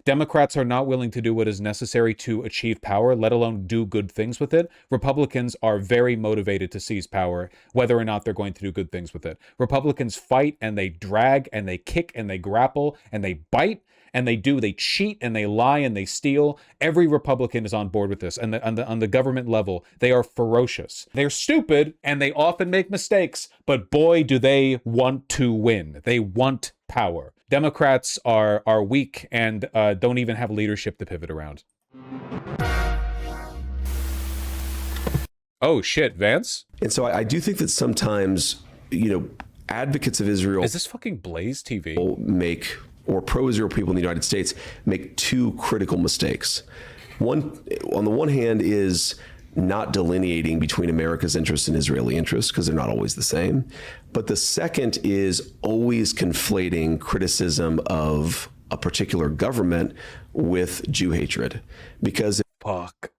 Democrats are not willing to do what is necessary to achieve power, let alone do good things with it. Republicans are very motivated to seize power, whether or not they're going to do good things with it. Republicans fight and they drag and they kick and they grapple and they bite and they cheat and they lie and they steal. Every Republican is on board with this. And on the government level, they are ferocious. They're stupid and they often make mistakes, but boy, do they want to win. They want power. Democrats are weak and don't even have leadership to pivot around. Oh shit, Vance? And so I do think that sometimes, advocates of Israel... Is this fucking Blaze TV? Or pro-Israel people in the United States make two critical mistakes. One, on the one hand, is not delineating between America's interests and Israeli interests, because they're not always the same. But the second is always conflating criticism of a particular government with Jew hatred. Because fuck,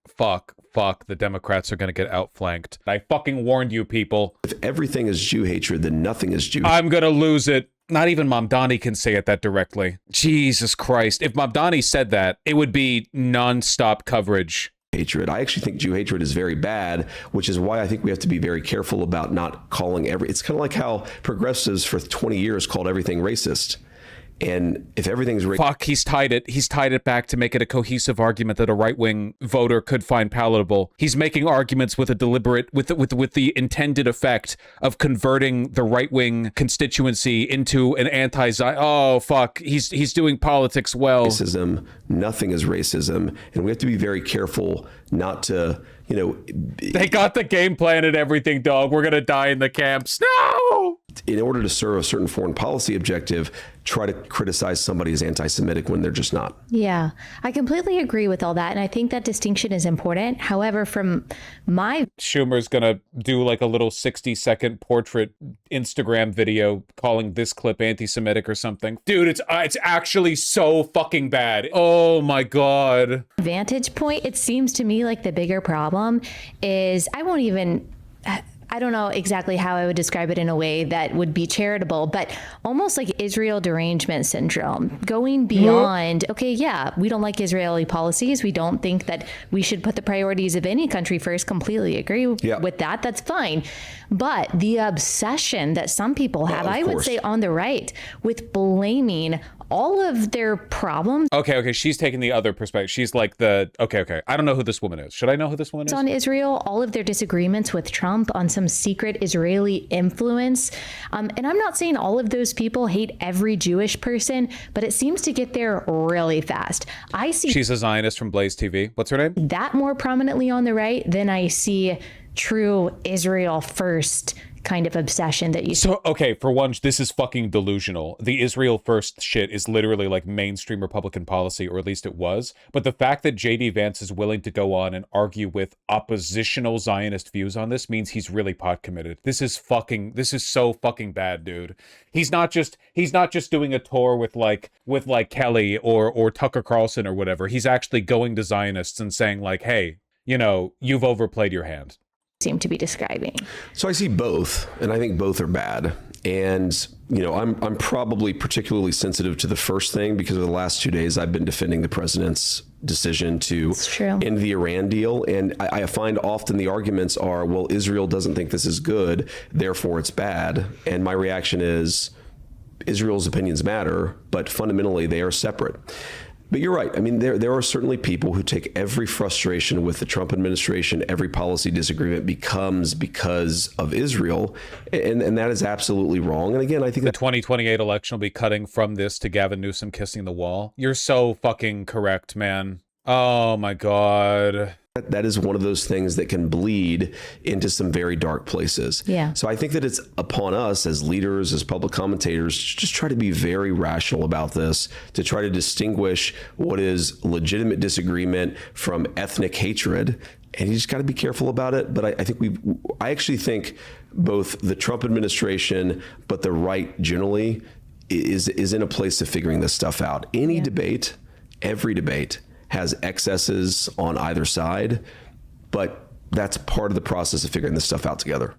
the Democrats are going to get outflanked. I fucking warned you, people. If everything is Jew hatred, then nothing is Jew. I'm going to lose it. Not even Mamdani can say it that directly. Jesus Christ. If Mamdani said that, it would be nonstop coverage. Hatred. I actually think Jew hatred is very bad, which is why I think we have to be very careful about not calling it's kind of like how progressives for 20 years called everything racist. And if everything's fuck, he's tied it back to make it a cohesive argument that a right-wing voter could find palatable. He's making arguments with a deliberate, with the intended effect of converting the right-wing constituency into an oh fuck, he's doing politics well. Racism, nothing is racism, and we have to be very careful not to, they got the game plan and everything, dog. We're gonna die in the camps. No! In order to serve a certain foreign policy objective, try to criticize somebody as anti-Semitic when they're just not. Yeah, I completely agree with all that. And I think that distinction is important. However, from my... Schumer's going to do like a little 60-second portrait Instagram video calling this clip anti-Semitic or something. Dude, it's actually so fucking bad. Oh my God. Vantage point, it seems to me like the bigger problem is I don't know exactly how I would describe it in a way that would be charitable, but almost like Israel derangement syndrome, going beyond, okay, yeah, we don't like Israeli policies. We don't think that we should put the priorities of any country first. Completely agree with that. That's fine. But the obsession that some people have, I would say on the right, with blaming all of their problems. Okay. She's taking the other perspective. She's like okay. I don't know who this woman is. Should I know who this woman is? On Israel, all of their disagreements with Trump on some secret Israeli influence. And I'm not saying all of those people hate every Jewish person, but it seems to get there really fast. I see. She's a Zionist from Blaze TV. What's her name? That more prominently on the right than I see true Israel first kind of obsession that you... So, okay, for one, this is fucking delusional. The Israel first shit is literally like mainstream Republican policy, or at least it was. But the fact that JD Vance is willing to go on and argue with oppositional Zionist views on this means he's really pot committed. This is so fucking bad, dude. He's not just doing a tour with Kelly or Tucker Carlson or whatever. He's actually going to Zionists and saying like, hey, you've overplayed your hand. Seem to be describing. So I see both, and I think both are bad. And I'm probably particularly sensitive to the first thing because of the last 2 days I've been defending the president's decision to end the Iran deal. And I find often the arguments are, well, Israel doesn't think this is good, therefore it's bad. And my reaction is, Israel's opinions matter, but fundamentally they are separate. But you're right. I mean, there are certainly people who take every frustration with the Trump administration, every policy disagreement becomes because of Israel, and that is absolutely wrong. And again, I think the 2028 election will be cutting from this to Gavin Newsom kissing the wall. You're so fucking correct, man. Oh my God. That is one of those things that can bleed into some very dark places. Yeah. So I think that it's upon us as leaders, as public commentators, to just try to be very rational about this, to try to distinguish what is legitimate disagreement from ethnic hatred. And you just got to be careful about it. But I actually think both the Trump administration, but the right generally is in a place of figuring this stuff out. Any debate, every debate, has excesses on either side, but that's part of the process of figuring this stuff out together.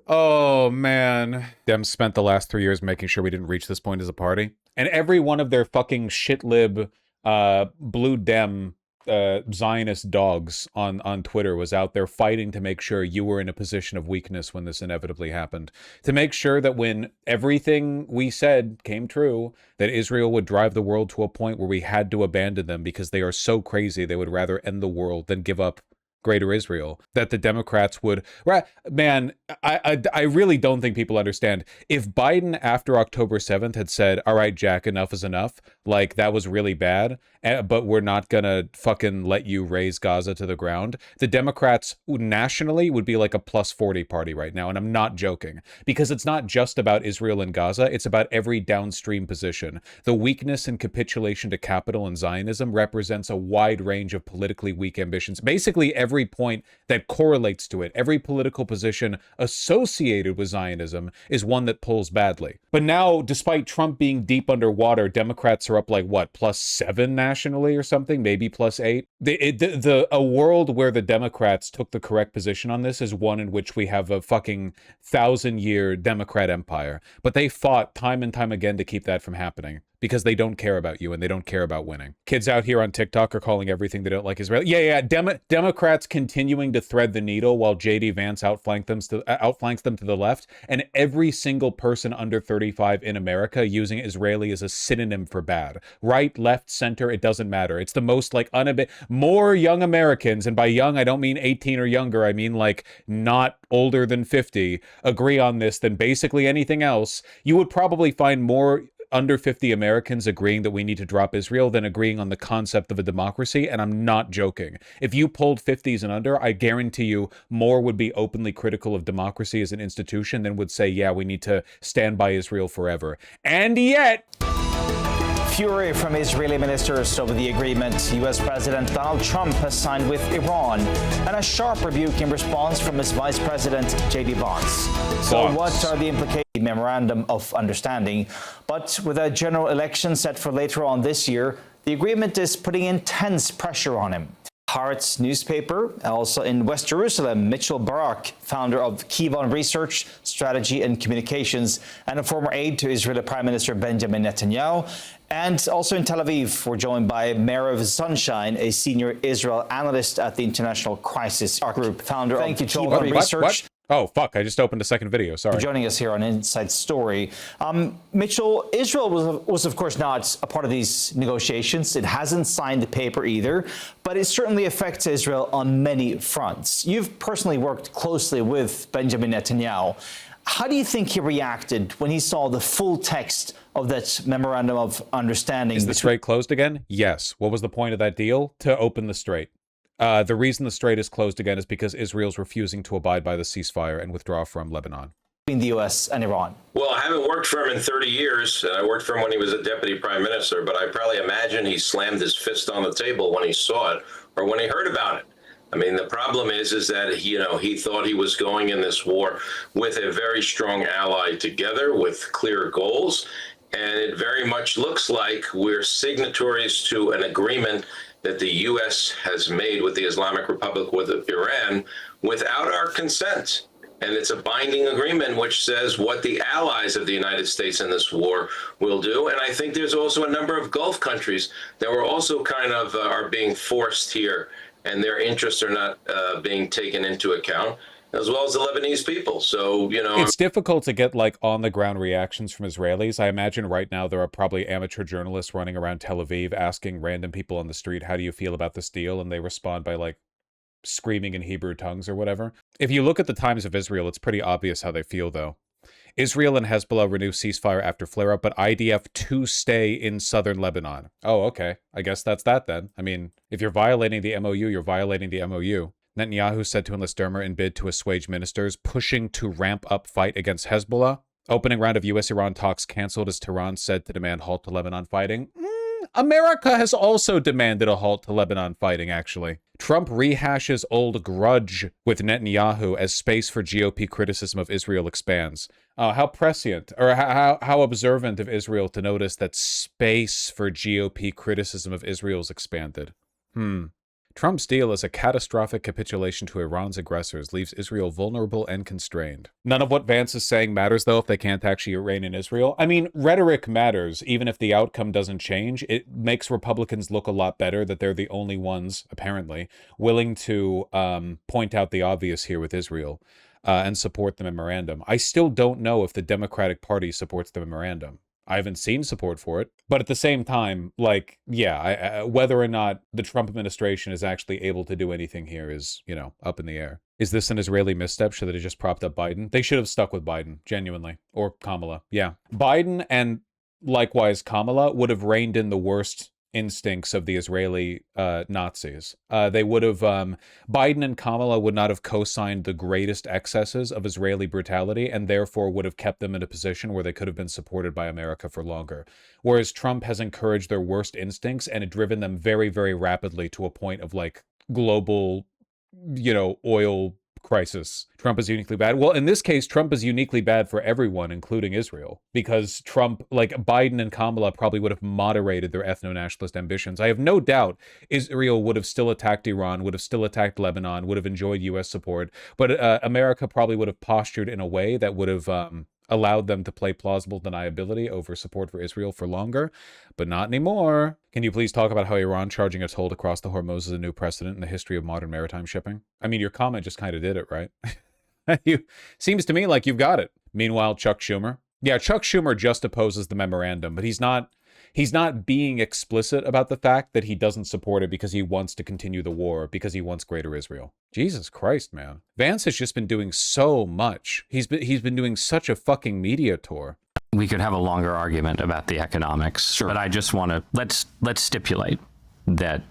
Oh, man. Dems spent the last 3 years making sure we didn't reach this point as a party. And every one of their fucking shit-lib Blue Dem Zionist dogs on Twitter was out there fighting to make sure you were in a position of weakness when this inevitably happened. To make sure that when everything we said came true, that Israel would drive the world to a point where we had to abandon them because they are so crazy they would rather end the world than give up Greater Israel, that the Democrats would, man, I really don't think people understand. If Biden after October 7th had said, all right, Jack, enough is enough, like that was really bad, but we're not gonna fucking let you raise Gaza to the ground, the Democrats nationally would be like a plus 40 party right now. And I'm not joking, because it's not just about Israel and Gaza, it's about every downstream position. The weakness and capitulation to capital and Zionism represents a wide range of politically weak ambitions. Basically, every point that correlates to it, every political position associated with Zionism is one that pulls badly. But now, despite Trump being deep underwater, Democrats are up like, what, +7 nationally or something, maybe +8? A world where the Democrats took the correct position on this is one in which we have a fucking 1,000-year Democrat empire. But they fought time and time again to keep that from happening, because they don't care about you and they don't care about winning. Kids out here on TikTok are calling everything they don't like Israel. Yeah. Democrats continuing to thread the needle while J.D. Vance outflanks them to the left, and every single person under 35 in America using Israeli as a synonym for bad. Right, left, center, it doesn't matter. It's the most like more young Americans, and by young I don't mean 18 or younger, I mean like not older than 50, agree on this than basically anything else. You would probably find more under 50 Americans agreeing that we need to drop Israel than agreeing on the concept of a democracy, and I'm not joking. If you polled 50s and under, I guarantee you more would be openly critical of democracy as an institution than would say, yeah, we need to stand by Israel forever. And yet... Fury from Israeli ministers over the agreement U.S. President Donald Trump has signed with Iran, and a sharp rebuke in response from his Vice President J.D. Vance. So what are the implications of the Memorandum of Understanding? But with a general election set for later on this year, the agreement is putting intense pressure on him. Haaretz newspaper, also in West Jerusalem, Mitchell Barak, founder of Kivon Research, Strategy and Communications, and a former aide to Israeli Prime Minister Benjamin Netanyahu. And also in Tel Aviv, we're joined by Merev Sunshine, a senior Israel analyst at the International Crisis Group, founder of Kivon Research. What? Oh, fuck, I just opened a second video, sorry. Joining us here on Inside Story. Mitchell, Israel was, of course, not a part of these negotiations. It hasn't signed the paper either, but it certainly affects Israel on many fronts. You've personally worked closely with Benjamin Netanyahu. How do you think he reacted when he saw the full text of that Memorandum of Understanding? Is the strait closed again? Yes. What was the point of that deal? To open the strait. The reason the strait is closed again is because Israel's refusing to abide by the ceasefire and withdraw from Lebanon. Between the U.S. and Iran. Well, I haven't worked for him in 30 years. I worked for him when he was a deputy prime minister, but I probably imagine he slammed his fist on the table when he saw it or when he heard about it. I mean, the problem is that, he thought he was going in this war with a very strong ally together with clear goals. And it very much looks like we're signatories to an agreement that the U.S. has made with the Islamic Republic, with Iran, without our consent. And it's a binding agreement which says what the allies of the United States in this war will do. And I think there's also a number of Gulf countries that were also kind of are being forced here, and their interests are not being taken into account, as well as the Lebanese people. So, it's difficult to get like on the ground reactions from Israelis. I imagine right now there are probably amateur journalists running around Tel Aviv asking random people on the street, how do you feel about this deal? And they respond by like screaming in Hebrew tongues or whatever. If you look at the Times of Israel, it's pretty obvious how they feel though. Israel and Hezbollah renew ceasefire after flare-up, but IDF to stay in southern Lebanon. Oh, okay. I guess that's that then. I mean, if you're violating the MOU, you're violating the MOU. Netanyahu said to enlist Dermer in bid to assuage ministers, pushing to ramp up fight against Hezbollah. Opening round of U.S.-Iran talks canceled as Tehran said to demand halt to Lebanon fighting. America has also demanded a halt to Lebanon fighting, actually. Trump rehashes old grudge with Netanyahu as space for GOP criticism of Israel expands. How prescient, or how observant of Israel to notice that space for GOP criticism of Israel's expanded. Trump's deal is a catastrophic capitulation to Iran's aggressors, leaves Israel vulnerable and constrained. None of what Vance is saying matters, though, if they can't actually reign in Israel. I mean, rhetoric matters, even if the outcome doesn't change. It makes Republicans look a lot better that they're the only ones, apparently, willing to point out the obvious here with Israel and support the memorandum. I still don't know if the Democratic Party supports the memorandum. I haven't seen support for it. But at the same time, like, yeah, whether or not the Trump administration is actually able to do anything here is, you know, up in the air. Is this an Israeli misstep? Should they have just propped up Biden? They should have stuck with Biden, genuinely. Or Kamala. Yeah. Biden and likewise Kamala would have reined in the worst instincts of the Israeli Nazis. They would have, Biden and Kamala would not have co-signed the greatest excesses of Israeli brutality and therefore would have kept them in a position where they could have been supported by America for longer. Whereas Trump has encouraged their worst instincts and driven them very, very rapidly to a point of like global, you know, oil crisis. Trump is uniquely bad. Well, in this case, Trump is uniquely bad for everyone, including Israel, because Trump, like Biden and Kamala, probably would have moderated their ethno-nationalist ambitions. I have no doubt Israel would have still attacked Iran, would have still attacked Lebanon, would have enjoyed U.S. support, but America probably would have postured in a way that would have allowed them to play plausible deniability over support for Israel for longer, but not anymore. Can you please talk about how Iran charging a toll to cross the Hormuz is a new precedent in the history of modern maritime shipping? I mean, your comment just kind of did it, right? Seems to me like you've got it. Meanwhile, Chuck Schumer. Yeah, Chuck Schumer just opposes the memorandum, but he's not being explicit about the fact that he doesn't support it because he wants to continue the war, because he wants greater Israel. Jesus Christ, man. Vance has just been doing so much. He's been doing such a fucking media tour. We could have a longer argument about the economics, Sure. but I just want to let's stipulate that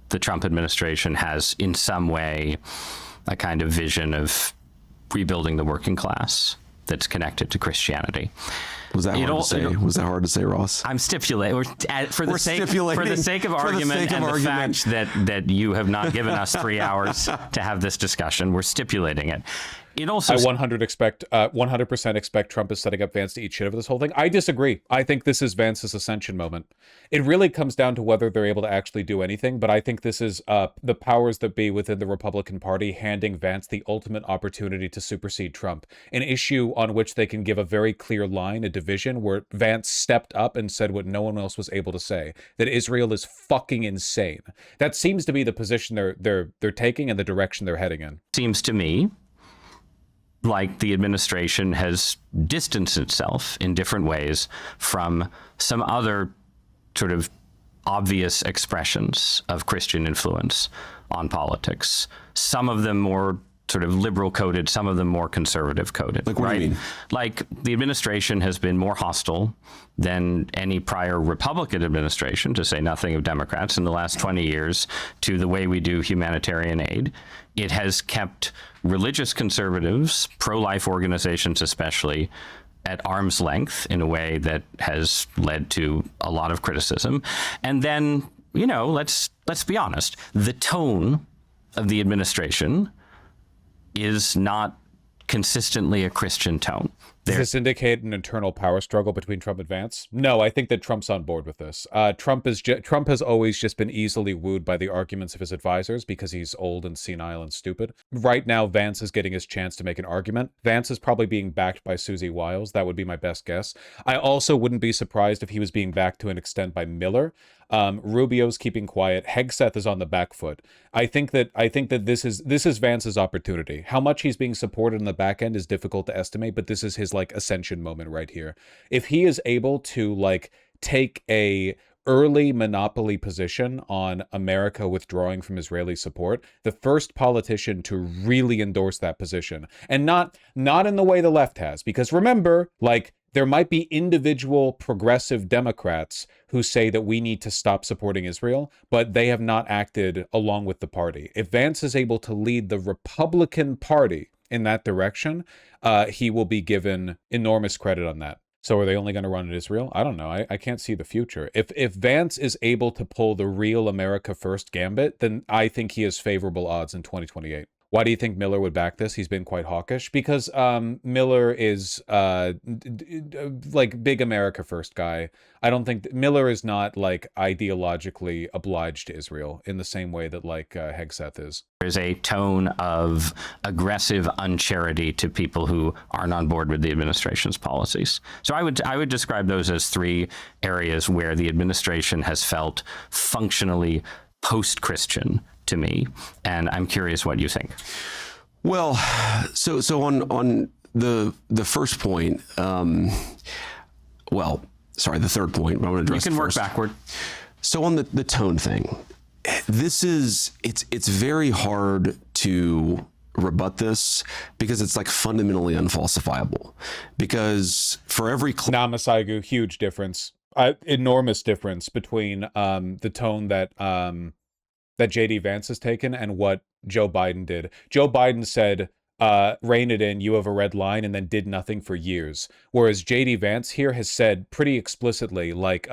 the Trump administration has in some way a kind of vision of rebuilding the working class that's connected to Christianity. Was that hard to say? Was that hard to say, Ross? I'm stipulating for the sake of argument and the fact that you have not given us 3 hours to have this discussion. We're stipulating it. It also I 100% expect Trump is setting up Vance to eat shit over this whole thing. I disagree. I think this is Vance's ascension moment. It really comes down to whether they're able to actually do anything, but I think this is the powers that be within the Republican Party handing Vance the ultimate opportunity to supersede Trump, an issue on which they can give a very clear line, a division where Vance stepped up and said what no one else was able to say, that Israel is fucking insane. That seems to be the position they're taking and the direction they're heading in. seems to me like the administration has distanced itself in different ways from some other sort of obvious expressions of Christian influence on politics. Some of them more sort of liberal coded, some of them more conservative coded. Like what do you mean? Like the administration has been more hostile than any prior Republican administration, to say nothing of Democrats, in the last 20 years to the way we do humanitarian aid. It has kept religious conservatives, pro-life organizations especially, at arm's length in a way that has led to a lot of criticism. And then, you know, let's be honest, the tone of the administration is not consistently a Christian tone. Does this indicate an internal power struggle between Trump and Vance? No, I think that Trump's on board with this. Trump has always just been easily wooed by the arguments of his advisors because he's old and senile and stupid. Right now, Vance is getting his chance to make an argument. Vance is probably being backed by Susie Wiles. That would be my best guess. I also wouldn't be surprised if he was being backed to an extent by Miller. Rubio's keeping quiet. Hegseth is on the back foot. I think that this is Vance's opportunity. How much he's being supported in the back end is difficult to estimate, but this is his like ascension moment right here. If he is able to like take a early monopoly position on America withdrawing from Israeli support, the first politician to really endorse that position, and not in the way the left has, because remember, like, there might be individual progressive Democrats who say that we need to stop supporting Israel, but they have not acted along with the party. If Vance is able to lead the Republican Party in that direction, he will be given enormous credit on that. So are they only going to run in Israel? I don't know. I can't see the future. If Vance is able to pull the real America First gambit, then I think he has favorable odds in 2028. Why do you think Miller would back this? He's been quite hawkish because Miller is like big America first guy. I don't think Miller is not like ideologically obliged to Israel in the same way that like Hegseth is. There's a tone of aggressive uncharity to people who aren't on board with the administration's policies. So I would describe those as three areas where the administration has felt functionally post-Christian to me, and I'm curious what you think. Well, so on the first point, the third point, but I'm going to address You can work first. backward. So on the tone thing, it's very hard to rebut this because it's like fundamentally unfalsifiable. Because for every Namasaigu, huge difference, enormous difference between the tone that JD Vance has taken and what Joe Biden did. Joe Biden said, rein it in, you have a red line, and then did nothing for years. Whereas JD Vance here has said pretty explicitly, like,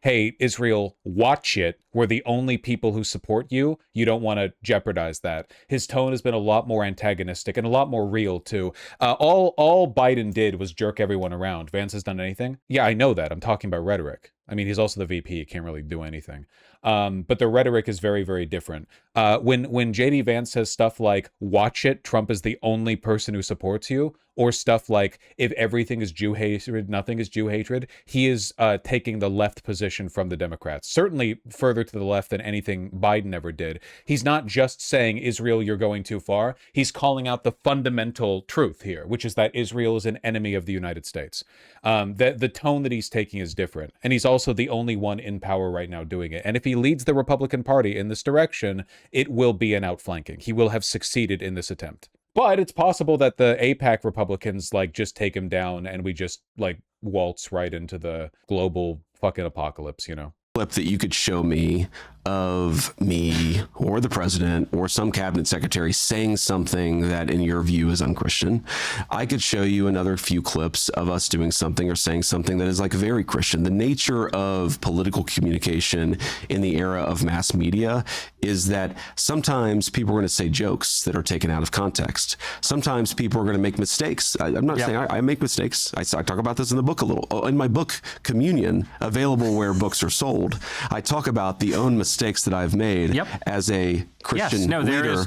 hey, Israel, watch it. We're the only people who support you. You don't want to jeopardize that. His tone has been a lot more antagonistic and a lot more real, too. All Biden did was jerk everyone around. Vance has done anything? Yeah, I know that. I'm talking about rhetoric. I mean, he's also the VP. He can't really do anything. But the rhetoric is very, very different. When JD Vance says stuff like, watch it, Trump is the only person who supports you, or stuff like, if everything is Jew hatred, nothing is Jew hatred, he is taking the left position from the Democrats. Certainly further to the left than anything Biden ever did. He's not just saying, Israel, you're going too far. He's calling out the fundamental truth here, which is that Israel is an enemy of the United States. The tone that he's taking is different. And he's also the only one in power right now doing it. And if he leads the Republican Party in this direction, it will be an outflanking. He will have succeeded in this attempt. But it's possible that the AIPAC Republicans like just take him down and we just like waltz right into the global fucking apocalypse, you know? Clip that you could show me of me or the president or some cabinet secretary saying something that in your view is unchristian. I could show you another few clips of us doing something or saying something that is like very Christian. The nature of political communication in the era of mass media is that sometimes people are going to say jokes that are taken out of context. Sometimes people are going to make mistakes. I'm not saying I make mistakes. I talk about this in the book a little. In my book, Communion, available where books are sold, I talk about the own mistakes that I've made as a Christian leader.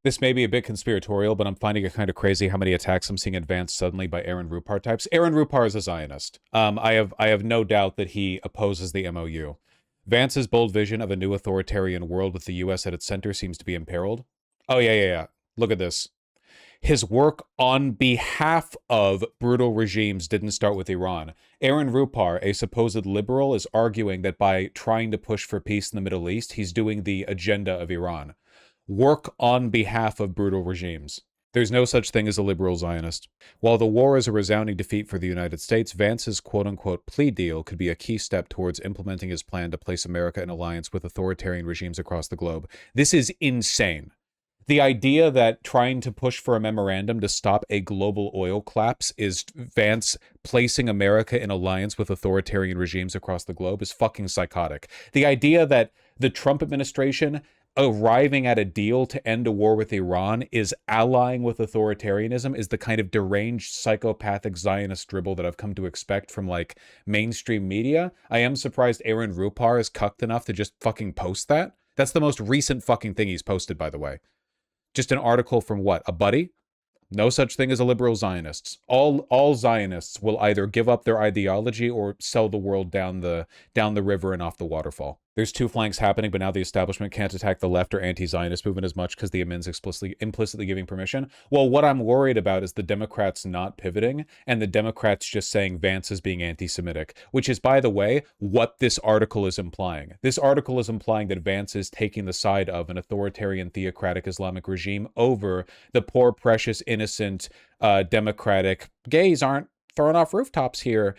This may be a bit conspiratorial, but I'm finding it kind of crazy how many attacks I'm seeing advanced suddenly by Aaron Rupar types. Aaron Rupar is a Zionist. I have no doubt that he opposes the MOU. Vance's bold vision of a new authoritarian world with the U.S. at its center seems to be imperiled. Oh, yeah. Look at this. His work on behalf of brutal regimes didn't start with Iran. Aaron Rupar, a supposed liberal, is arguing that by trying to push for peace in the Middle East, he's doing the agenda of Iran. Work on behalf of brutal regimes. There's no such thing as a liberal Zionist. While the war is a resounding defeat for the United States, Vance's quote-unquote plea deal could be a key step towards implementing his plan to place America in alliance with authoritarian regimes across the globe. This is insane. The idea that trying to push for a memorandum to stop a global oil collapse is Vance placing America in alliance with authoritarian regimes across the globe is fucking psychotic. The idea that the Trump administration arriving at a deal to end a war with Iran is allying with authoritarianism is the kind of deranged psychopathic Zionist dribble that I've come to expect from like mainstream media. I am surprised Aaron Rupar is cucked enough to just fucking post that. That's the most recent fucking thing he's posted, by the way. Just an article from what? A buddy? No such thing as a liberal Zionists. All Zionists will either give up their ideology or sell the world down the river and off the waterfall. There's two flanks happening, but now the establishment can't attack the left or anti-Zionist movement as much because the admin's implicitly giving permission. Well, what I'm worried about is the Democrats not pivoting and the Democrats just saying Vance is being anti-Semitic, which is, by the way, what this article is implying. This article is implying that Vance is taking the side of an authoritarian theocratic Islamic regime over the poor, precious, innocent, democratic gays aren't throwing off rooftops here,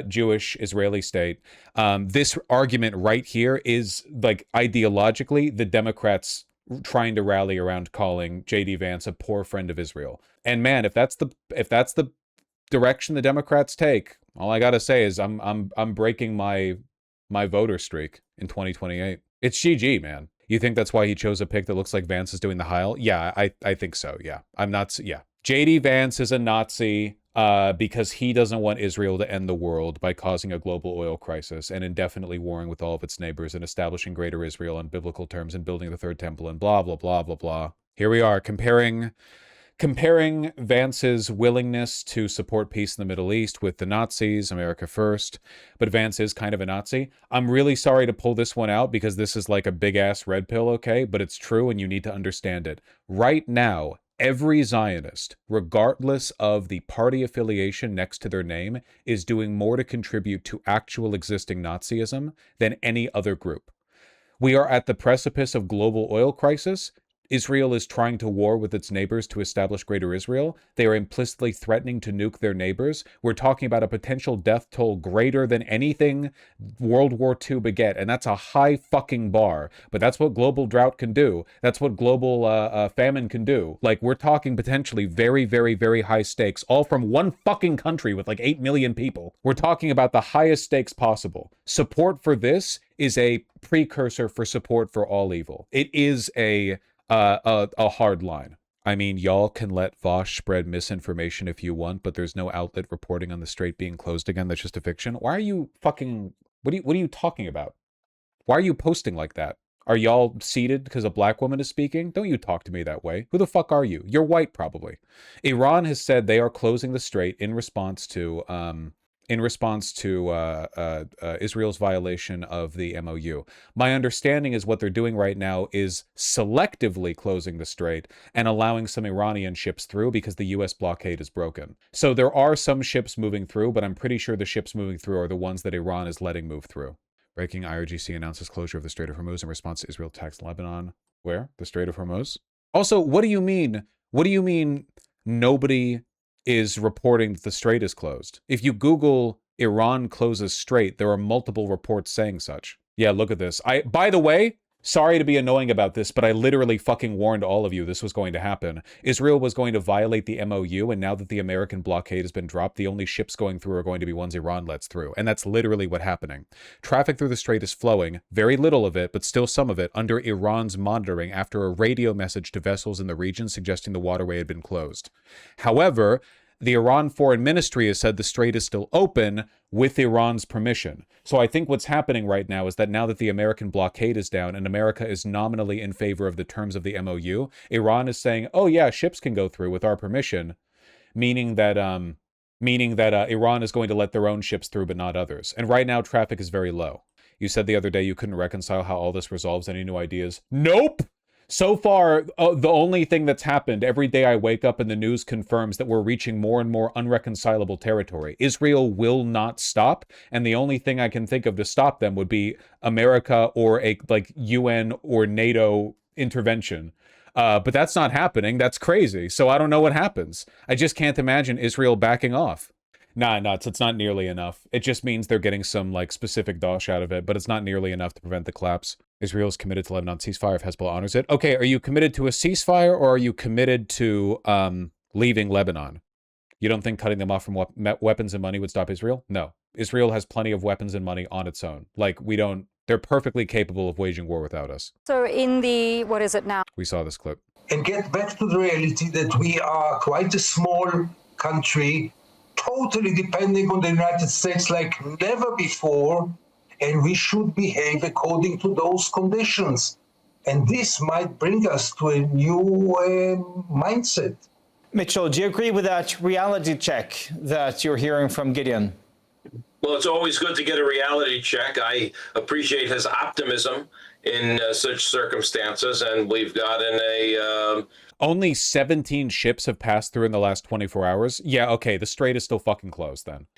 Jewish Israeli state. This argument right here is like ideologically the Democrats trying to rally around calling JD Vance a poor friend of Israel. And man, if that's the direction the Democrats take, all I gotta say is I'm breaking my voter streak in 2028. It's GG, man. You think that's why he chose a pic that looks like Vance is doing the Heil? Yeah, I think so. Yeah, I'm not. Yeah, JD Vance is a Nazi because he doesn't want Israel to end the world by causing a global oil crisis and indefinitely warring with all of its neighbors and establishing Greater Israel on biblical terms and building the third temple and blah blah blah blah blah. Here we are comparing Vance's willingness to support peace in the Middle East with the Nazis, America first, but Vance is kind of a Nazi. I'm really sorry to pull this one out because this is like a big-ass red pill, okay? But it's true and you need to understand it. Right now, every Zionist, regardless of the party affiliation next to their name, is doing more to contribute to actual existing Nazism than any other group. We are at the precipice of global oil crisis. Israel is trying to war with its neighbors to establish Greater Israel. They are implicitly threatening to nuke their neighbors. We're talking about a potential death toll greater than anything World War II beget, and that's a high fucking bar. But that's what global drought can do. That's what global famine can do. Like, we're talking potentially very, very, very high stakes, all from one fucking country with like 8 million people. We're talking about the highest stakes possible. Support for this is a precursor for support for all evil. It is a hard line. I mean, y'all can let Vosh spread misinformation if you want, but there's no outlet reporting on the Strait being closed again. That's just a fiction. Why are you fucking... What are you talking about? Why are you posting like that? Are y'all seated because a black woman is speaking? Don't you talk to me that way. Who the fuck are you? You're white, probably. Iran has said they are closing the Strait in response to Israel's violation of the MOU. My understanding is what they're doing right now is selectively closing the strait and allowing some Iranian ships through because the U.S. blockade is broken. So there are some ships moving through, but I'm pretty sure the ships moving through are the ones that Iran is letting move through. Breaking, IRGC announces closure of the Strait of Hormuz in response to Israel attacks Lebanon. Where? The Strait of Hormuz? Also, what do you mean? What do you mean nobody is reporting that the strait is closed? If you Google Iran closes strait, there are multiple reports saying such. Yeah, look at this. By the way, sorry to be annoying about this, but I literally fucking warned all of you this was going to happen. Israel was going to violate the MOU, and now that the American blockade has been dropped, the only ships going through are going to be ones Iran lets through. And that's literally what's happening. Traffic through the strait is flowing, very little of it, but still some of it, under Iran's monitoring after a radio message to vessels in the region suggesting the waterway had been closed. However, the Iran Foreign Ministry has said the strait is still open with Iran's permission. So I think what's happening right now is that now that the American blockade is down and America is nominally in favor of the terms of the MOU, Iran is saying, oh yeah, ships can go through with our permission, meaning that Iran is going to let their own ships through but not others. And right now traffic is very low. You said the other day you couldn't reconcile how all this resolves. Any new ideas? Nope! So far, the only thing that's happened, every day I wake up and the news confirms that we're reaching more and more unreconcilable territory. Israel will not stop, and the only thing I can think of to stop them would be America or a UN or NATO intervention. But that's not happening. That's crazy. So I don't know what happens. I just can't imagine Israel backing off. Nah, nuts. It's not nearly enough. It just means they're getting some specific dosh out of it, but it's not nearly enough to prevent the collapse. Israel is committed to Lebanon ceasefire if Hezbollah honors it. Okay, are you committed to a ceasefire or are you committed to leaving Lebanon? You don't think cutting them off from weapons and money would stop Israel? No. Israel has plenty of weapons and money on its own. They're perfectly capable of waging war without us. So what is it now? We saw this clip. And get back to the reality that we are quite a small country, totally depending on the United States like never before, and we should behave according to those conditions. And this might bring us to a new mindset. Mitchell, do you agree with that reality check that you're hearing from Gideon? Well, it's always good to get a reality check. I appreciate his optimism in such circumstances, and we've gotten a... Only 17 ships have passed through in the last 24 hours? Yeah, okay, the strait is still fucking closed then.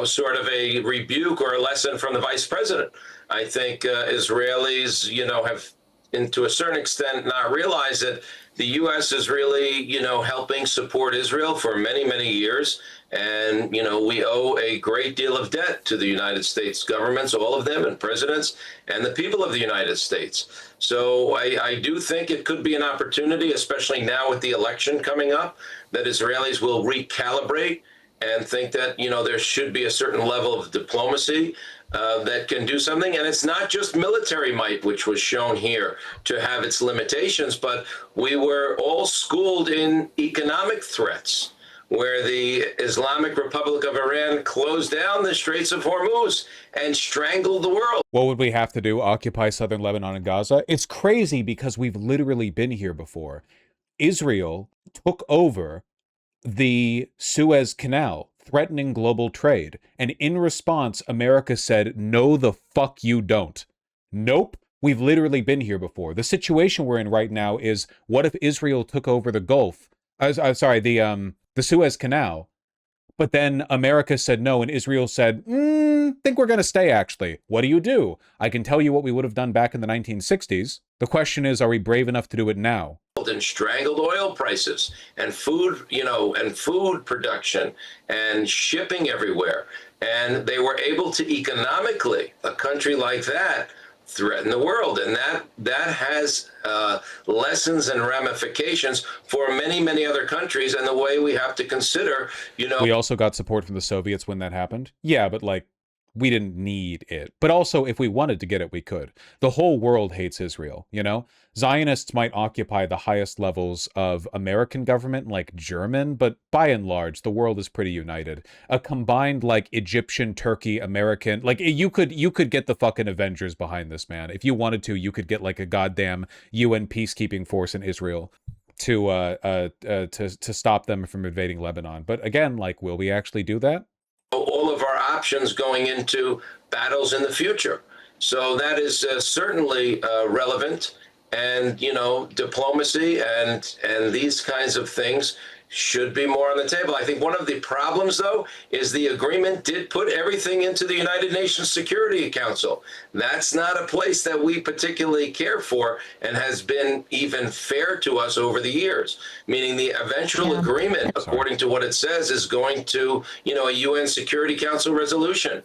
Sort of a rebuke or a lesson from the vice president. I think Israelis, have, to a certain extent, not realized that the U.S. is really, helping support Israel for many, many years. And, we owe a great deal of debt to the United States governments, all of them, and presidents, and the people of the United States. So I do think it could be an opportunity, especially now with the election coming up, that Israelis will recalibrate and think that, there should be a certain level of diplomacy that can do something. And it's not just military might, which was shown here to have its limitations, but we were all schooled in economic threats, where the Islamic Republic of Iran closed down the Straits of Hormuz and strangled the world. What would we have to do? Occupy southern Lebanon and Gaza? It's crazy because we've literally been here before. Israel took over the Suez Canal, threatening global trade. And in response, America said, no, the fuck you don't. Nope. We've literally been here before. The situation we're in right now is, what if Israel took over the Gulf? The Suez Canal. But then America said no, and Israel said, think we're going to stay, actually. What do? I can tell you what we would have done back in the 1960s. The question is, are we brave enough to do it now? And strangled oil prices and food, and food production and shipping everywhere. And they were able to economically, a country like that, threaten the world. And that has lessons and ramifications for many, many other countries, and the way we have to consider, We also got support from the Soviets when that happened. Yeah, but we didn't need it. But also, if we wanted to get it, we could. The whole world hates Israel, Zionists might occupy the highest levels of American government, like German, but by and large, the world is pretty united. A combined, Egyptian, Turkey, American, you could get the fucking Avengers behind this, man. If you wanted to, you could get, a goddamn UN peacekeeping force in Israel to stop them from invading Lebanon. But again, will we actually do that? All of our options going into battles in the future. So that is certainly relevant, and diplomacy and these kinds of things should be more on the table. I think one of the problems, though, is the agreement did put everything into the United Nations Security Council. That's not a place that we particularly care for and has been even fair to us over the years, meaning the eventual agreement, according to what it says, is going to, a UN Security Council resolution.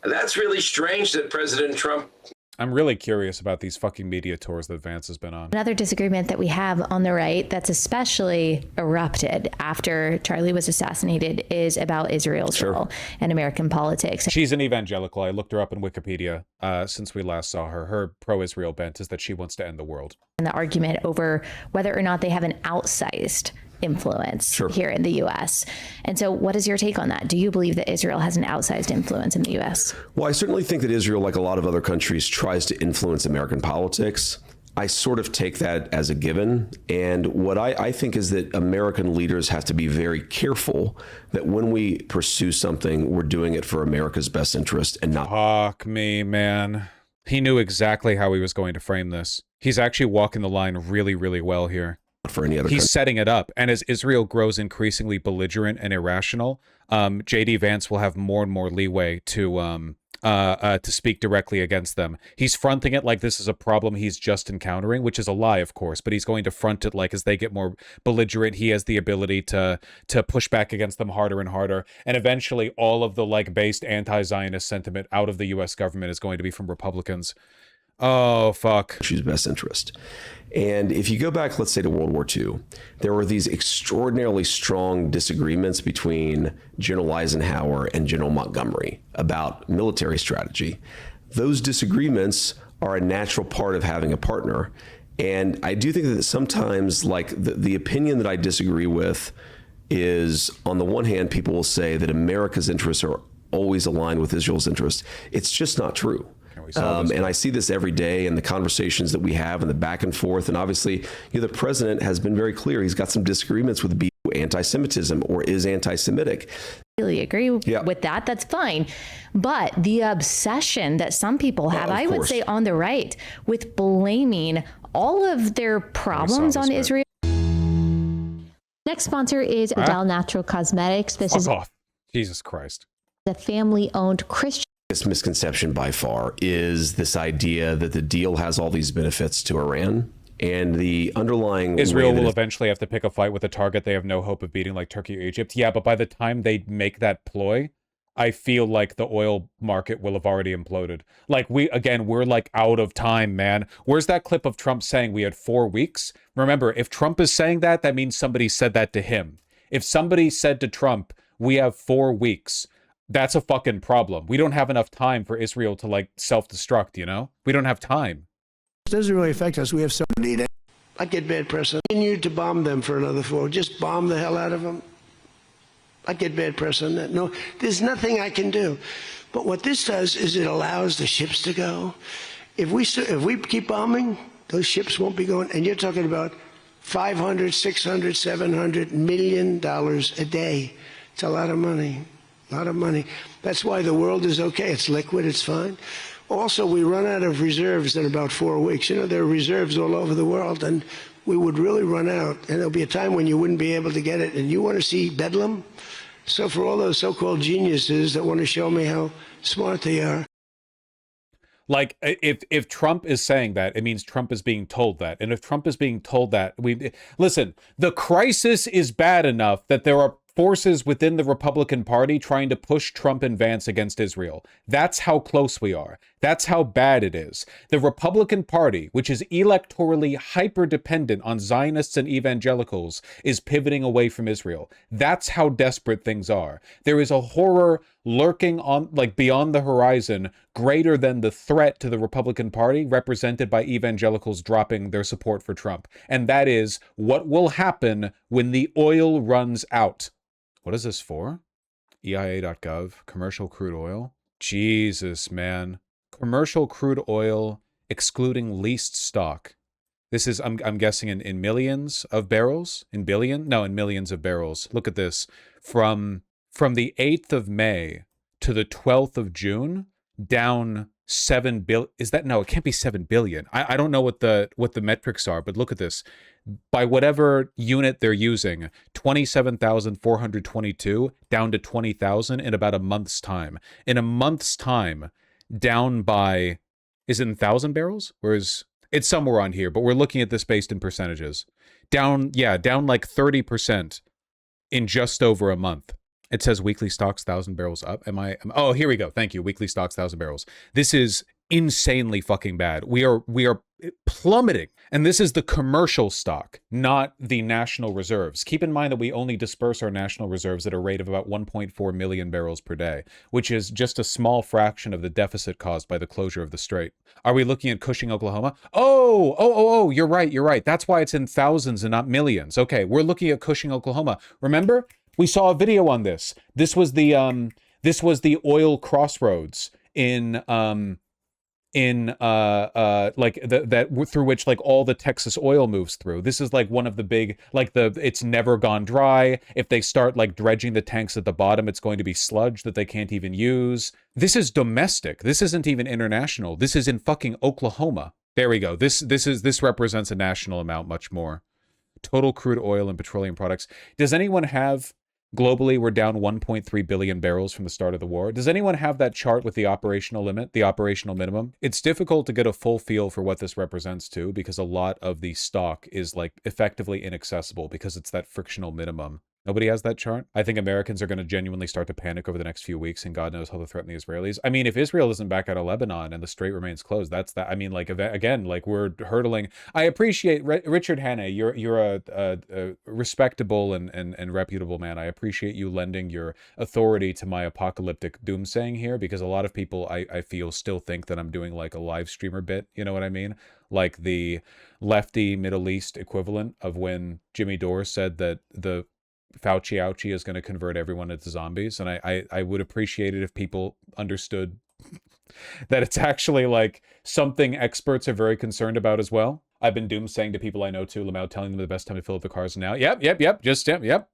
And that's really strange that President Trump... I'm really curious about these fucking media tours that Vance has been on. Another disagreement that we have on the right that's especially erupted after Charlie was assassinated is about Israel's role in American politics. She's an evangelical. I looked her up in Wikipedia since we last saw her. Her pro-Israel bent is that she wants to end the world. And the argument over whether or not they have an outsized influence here in the U.S. And so what is your take on that? Do you believe that Israel has an outsized influence in the U.S.? Well, I certainly think that Israel, like a lot of other countries, tries to influence American politics. I sort of take that as a given. And what I think is that American leaders have to be very careful that when we pursue something, we're doing it for America's best interest and not... Fuck me, man. He knew exactly how he was going to frame this. He's actually walking the line really, really well here. For any other He's setting it up. And as Israel grows increasingly belligerent and irrational, JD Vance will have more and more leeway to speak directly against them. He's fronting it like this is a problem he's just encountering, which is a lie, of course, but he's going to front it like as they get more belligerent, he has the ability to push back against them harder and harder. And eventually all of the based anti-Zionist sentiment out of the US government is going to be from Republicans. Oh, fuck. She's best interest. And if you go back, let's say, to World War II, there were these extraordinarily strong disagreements between General Eisenhower and General Montgomery about military strategy. Those disagreements are a natural part of having a partner. And I do think that sometimes, the opinion that I disagree with is, on the one hand, people will say that America's interests are always aligned with Israel's interests. It's just not true. And I see this every day in the conversations that we have and the back and forth. And obviously, the president has been very clear. He's got some disagreements with anti-Semitism or is anti-Semitic. I really agree with that. That's fine. But the obsession that some people have, I would say on the right, with blaming all of their problems on Israel. Next sponsor is Adele Natural Cosmetics. This is off. Jesus Christ. The family-owned Christian. This misconception by far is this idea that the deal has all these benefits to Iran, and the underlying Israel will eventually have to pick a fight with a target they have no hope of beating, like Turkey or Egypt. Yeah, but by the time they make that ploy, I feel like the oil market will have already imploded. We're out of time, man. Where's that clip of Trump saying we had 4 weeks? Remember, if Trump is saying that, that means somebody said that to him. If somebody said to Trump, we have 4 weeks, That's a fucking problem. We don't have enough time for Israel to like self-destruct, you know? We don't have time. It doesn't really affect us. We have so many. I'd get bad press. Continue to bomb them for another 4. Just bomb the hell out of them. I'd get bad press on that. No, there's nothing I can do. But what this does is it allows the ships to go. If we keep bombing, those ships won't be going. And you're talking about $500, $600, $700 million a day. It's a lot of money. A lot of money. That's why the world is okay. It's liquid. It's fine. Also, we run out of reserves in about 4 weeks. You know, there are reserves all over the world, and we would really run out. And there'll be a time when you wouldn't be able to get it. And you want to see bedlam? So for all those so-called geniuses that want to show me how smart they are. Like, if Trump is saying that, it means Trump is being told that. And if Trump is being told that, listen, the crisis is bad enough that there are forces within the Republican Party trying to push Trump and Vance against Israel. That's how close we are. That's how bad it is. The Republican Party, which is electorally hyper-dependent on Zionists and evangelicals, is pivoting away from Israel. That's how desperate things are. There is a horror lurking on, like, beyond the horizon, greater than the threat to the Republican Party, represented by evangelicals dropping their support for Trump. And that is what will happen when the oil runs out. What is this for? EIA.gov, commercial crude oil. Jesus, man. Commercial crude oil excluding leased stock. This is, I'm guessing, in millions of barrels? In billion? No, in millions of barrels. Look at this. From the 8th of May to the 12th of June, down 7 billion. Is that? No, it can't be 7 billion. I don't know what the metrics are, but look at this. By whatever unit they're using, 27,422 down to 20,000 in about a month's time. In a month's time, down by, is it in 1,000 barrels? Or is it's somewhere on here, but we're looking at this based in percentages. Down like 30% in just over a month. It says weekly stocks 1,000 barrels up. Oh, here we go. Thank you. Weekly stocks 1,000 barrels. This is insanely fucking bad. We are plummeting. And this is the commercial stock, not the national reserves. Keep in mind that we only disperse our national reserves at a rate of about 1.4 million barrels per day, which is just a small fraction of the deficit caused by the closure of the strait. Are we looking at Cushing, Oklahoma? Oh, you're right. That's why it's in thousands and not millions. Okay, we're looking at Cushing, Oklahoma. Remember? We saw a video on this. This was the oil crossroads in like that through which like all the Texas oil moves through. This is like one of the big, like it's never gone dry. If they start like dredging the tanks at the bottom, it's going to be sludge that they can't even use. This is domestic. This isn't even international. This is in fucking Oklahoma. There we go. This represents a national amount much more. Total crude oil and petroleum products. Does anyone have, globally, we're down 1.3 billion barrels from the start of the war. Does anyone have that chart with the operational limit, the operational minimum? It's difficult to get a full feel for what this represents too, because a lot of the stock is like effectively inaccessible because it's that frictional minimum. Nobody has that chart? I think Americans are going to genuinely start to panic over the next few weeks, and God knows how to threaten the Israelis. I mean, if Israel isn't back out of Lebanon and the strait remains closed, that's that. I mean, like, again, like we're hurtling. I appreciate Richard Hanna. You're a respectable and reputable man. I appreciate you lending your authority to my apocalyptic doomsaying here, because a lot of people I feel still think that I'm doing like a live streamer bit. You know what I mean? Like the lefty Middle East equivalent of when Jimmy Dore said that the Fauci ouchie is going to convert everyone into zombies. And I would appreciate it if people understood that it's actually like something experts are very concerned about as well. I've been doomsaying to people I know too, Lamau, telling them the best time to fill up the cars now. Yep. Just yep. Yep.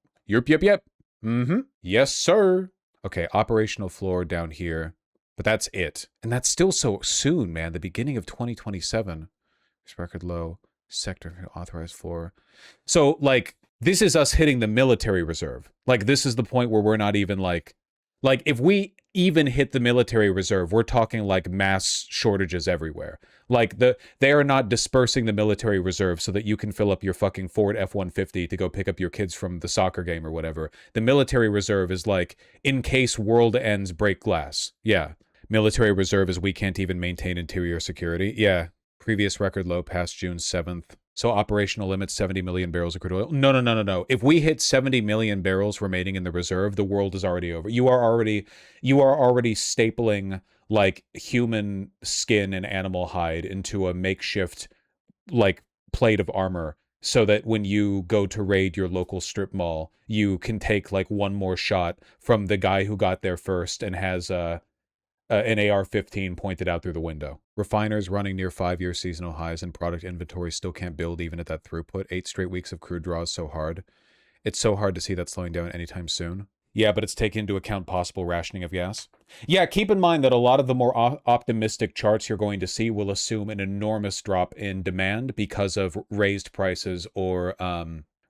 Mm-hmm. Yes, sir. Okay, operational floor down here. But that's it. And that's still so soon, man. The beginning of 2027. This record low. Sector authorized floor. So like, this is us hitting the military reserve. Like, this is the point where we're not even like if we even hit the military reserve, we're talking like mass shortages everywhere. Like they are not dispersing the military reserve so that you can fill up your fucking Ford F-150 to go pick up your kids from the soccer game or whatever. The military reserve is like, in case world ends, break glass. Yeah. Military reserve is we can't even maintain interior security. Yeah. Previous record low past June 7th. So operational limits 70 million barrels of crude oil. No. If we hit 70 million barrels remaining in the reserve, the world is already over. You are already stapling like human skin and animal hide into a makeshift like plate of armor so that when you go to raid your local strip mall, you can take like one more shot from the guy who got there first and has an AR-15 pointed out through the window. Refiners running near 5-year seasonal highs and product inventory still can't build even at that throughput. 8 straight weeks of crude draws so hard. It's so hard to see that slowing down anytime soon. Yeah, but it's taken into account possible rationing of gas. Yeah, keep in mind that a lot of the more optimistic charts you're going to see will assume an enormous drop in demand because of raised prices or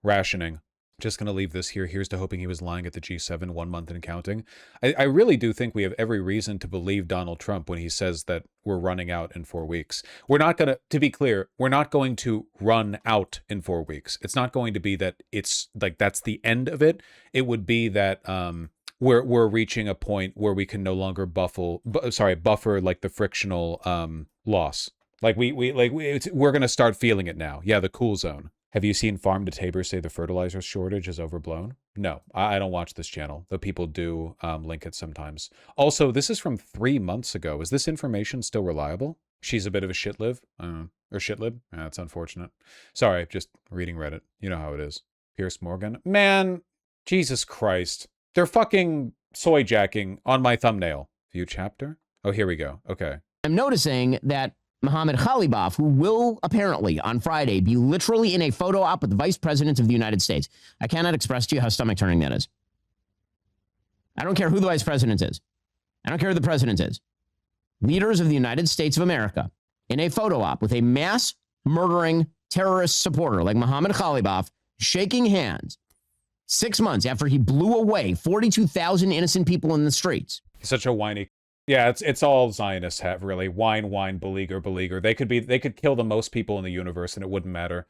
rationing. Just going to leave this here. Here's to hoping he was lying at the G7 1 month and counting. I really do think we have every reason to believe Donald Trump when he says that we're running out in 4 weeks. We're not going to be clear, we're not going to run out in 4 weeks. It's not going to be that it's like that's the end of it. It would be that we're reaching a point where we can no longer buffer like the frictional loss. Like we're going to start feeling it now. Yeah, the cool zone. Have you seen Farm to Tabor say the fertilizer shortage is overblown? No, I don't watch this channel, though people do link it sometimes. Also, this is from 3 months ago. Is this information still reliable? She's a bit of a shitlib, or shitlib. That's unfortunate. Sorry, just reading Reddit. You know how it is. Pierce Morgan. Man, Jesus Christ. They're fucking soy jacking on my thumbnail. View chapter? Oh, here we go. Okay. I'm noticing that Mohammed Khalibaf, who will apparently on Friday be literally in a photo op with the Vice President of the United States. I cannot express to you how stomach-turning that is. I don't care who the Vice President is. I don't care who the President is. Leaders of the United States of America in a photo op with a mass murdering terrorist supporter like Mohammed Khalibaf shaking hands 6 months after he blew away 42,000 innocent people in the streets. He's such a whiny. Yeah, it's all Zionists have really. Whine, beleaguer. They could kill the most people in the universe and it wouldn't matter.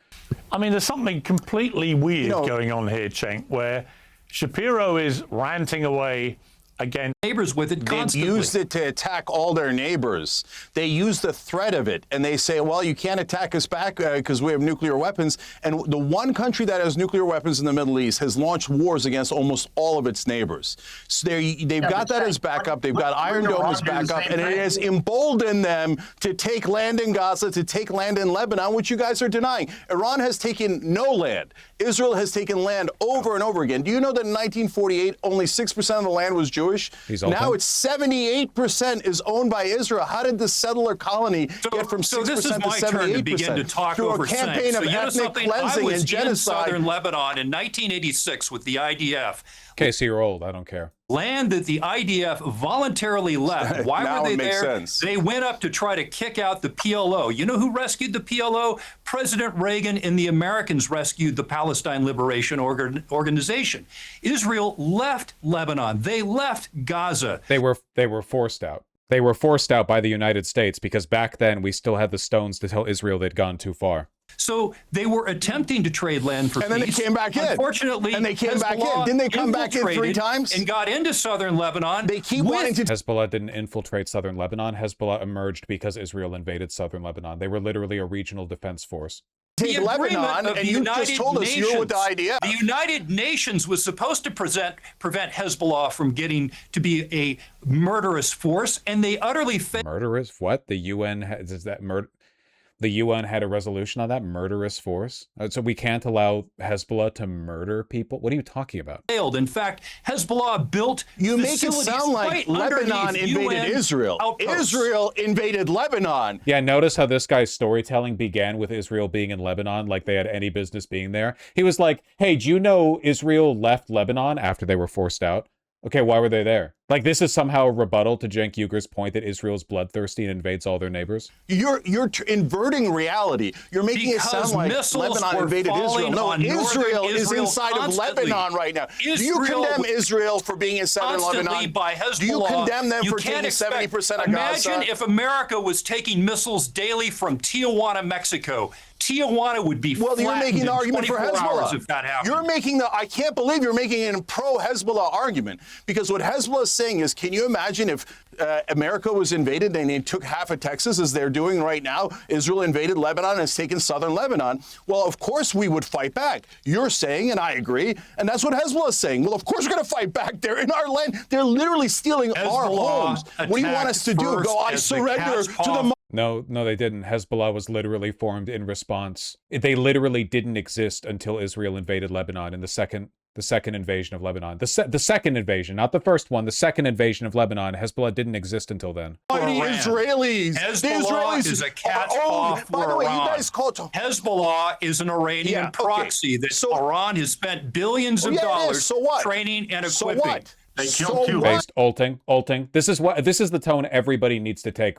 I mean, there's something completely weird going on here, Cenk, where Shapiro is ranting away against neighbors with it constantly. They used it to attack all their neighbors. They use the threat of it, and they say, well, you can't attack us back because we have nuclear weapons. And the one country that has nuclear weapons in the Middle East has launched wars against almost all of its neighbors. So they've got that as backup. They've got Iron Dome as backup, and it has emboldened them to take land in Gaza, to take land in Lebanon, which you guys are denying. Iran has taken no land. Israel has taken land over and over again. Do you know that in 1948, only 6% of the land was Jewish? Now it's 78% is owned by Israel. How did the settler colony get from 6% to 78%? This is my turn to begin to talk through over a campaign of ethnic cleansing and genocide. I was in southern Lebanon in 1986 with the IDF. Okay, so you're old. I don't care. Land that the IDF voluntarily left. Why were they there? Sense. They went up to try to kick out the PLO. You know who rescued the PLO? President Reagan and the Americans rescued the Palestine Liberation Organization. Israel left Lebanon. They left Gaza. They were forced out. They were forced out by the United States because back then we still had the stones to tell Israel they'd gone too far. So they were attempting to trade land for peace. And then they came back in. Unfortunately, and they came back in. Didn't they come back in 3 times? And got into southern Lebanon. They keep wanting to. Hezbollah didn't infiltrate southern Lebanon. Hezbollah emerged because Israel invaded southern Lebanon. They were literally a regional defense force. Take Lebanon, and you just told us you're with the IDF. The United Nations was supposed to prevent Hezbollah from getting to be a murderous force, and they utterly failed. Murderous? What? The UN is that murder? The UN had a resolution on that murderous force. So we can't allow Hezbollah to murder people. What are you talking about? In fact, Hezbollah built. You make it sound like Lebanon invaded Israel. Outposts. Israel invaded Lebanon. Yeah, notice how this guy's storytelling began with Israel being in Lebanon, like they had any business being there. He was like, "Hey, do you know Israel left Lebanon after they were forced out?" Okay, why were they there? Like, this is somehow a rebuttal to Cenk Uygur's point that Israel's bloodthirsty and invades all their neighbors? You're inverting reality. You're making it sound like Lebanon invaded Israel. No, Israel is inside of Lebanon right now. Do you condemn Israel for being in southern Lebanon? By Hezbollah, do you condemn them for taking 70% of Gaza? Imagine if America was taking missiles daily from Tijuana, Mexico. Tijuana would be well, you're making the argument for Hezbollah. If that happened. I can't believe you're making a pro-Hezbollah argument, because what Hezbollah saying is, can you imagine if America was invaded and they took half of Texas, as they're doing right now? Israel invaded Lebanon and has taken southern Lebanon. Well, of course we would fight back. You're saying, and I agree, and that's what Hezbollah is saying. Well, of course we're going to fight back. They're in our land. They're literally stealing our homes. What do you want us to do? Go, I surrender to the... No, they didn't. Hezbollah was literally formed in response. They literally didn't exist until Israel invaded Lebanon in the second invasion of Lebanon. The second invasion, not the first one. The second invasion of Lebanon. Hezbollah didn't exist until then. The Israelis. Hezbollah is a cat's paw for Iran. By the way, you guys called... Hezbollah is an Iranian proxy that Iran has spent billions of dollars training and equipping. So what? They killed two. Based ulting. This is the tone everybody needs to take.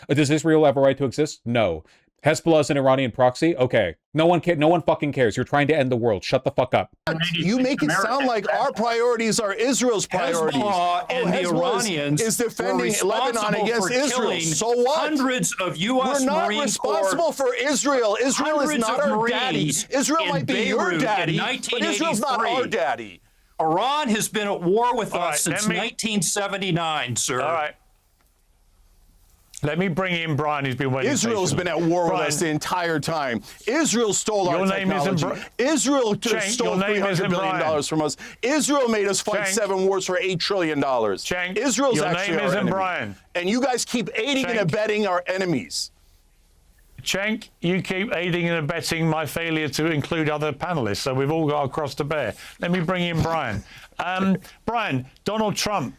Does Israel have a right to exist? No. Hezbollah is an Iranian proxy? Okay. No one fucking cares. You're trying to end the world. Shut the fuck up. You make it sound like our priorities are Israel's priorities. Hezbollah and the Iranians is defending Lebanon against Israel. So what? Hundreds of U.S. We're not Marine responsible for Israel. Israel is not our daddy. Israel might be your daddy, but Israel's not our daddy. Iran has been at war with us since 1979, sir. All right. Let me bring in Brian, who's been waiting. Israel's been at war with us the entire time. Israel stole our technology. Israel stole $300 billion from us. Israel made us fight 7 wars for $8 trillion. Israel's actually our enemy. Brian. And you guys keep aiding and abetting our enemies. Cenk, you keep aiding and abetting my failure to include other panelists, so we've all got a cross to bear. Let me bring in Brian. Brian, Donald Trump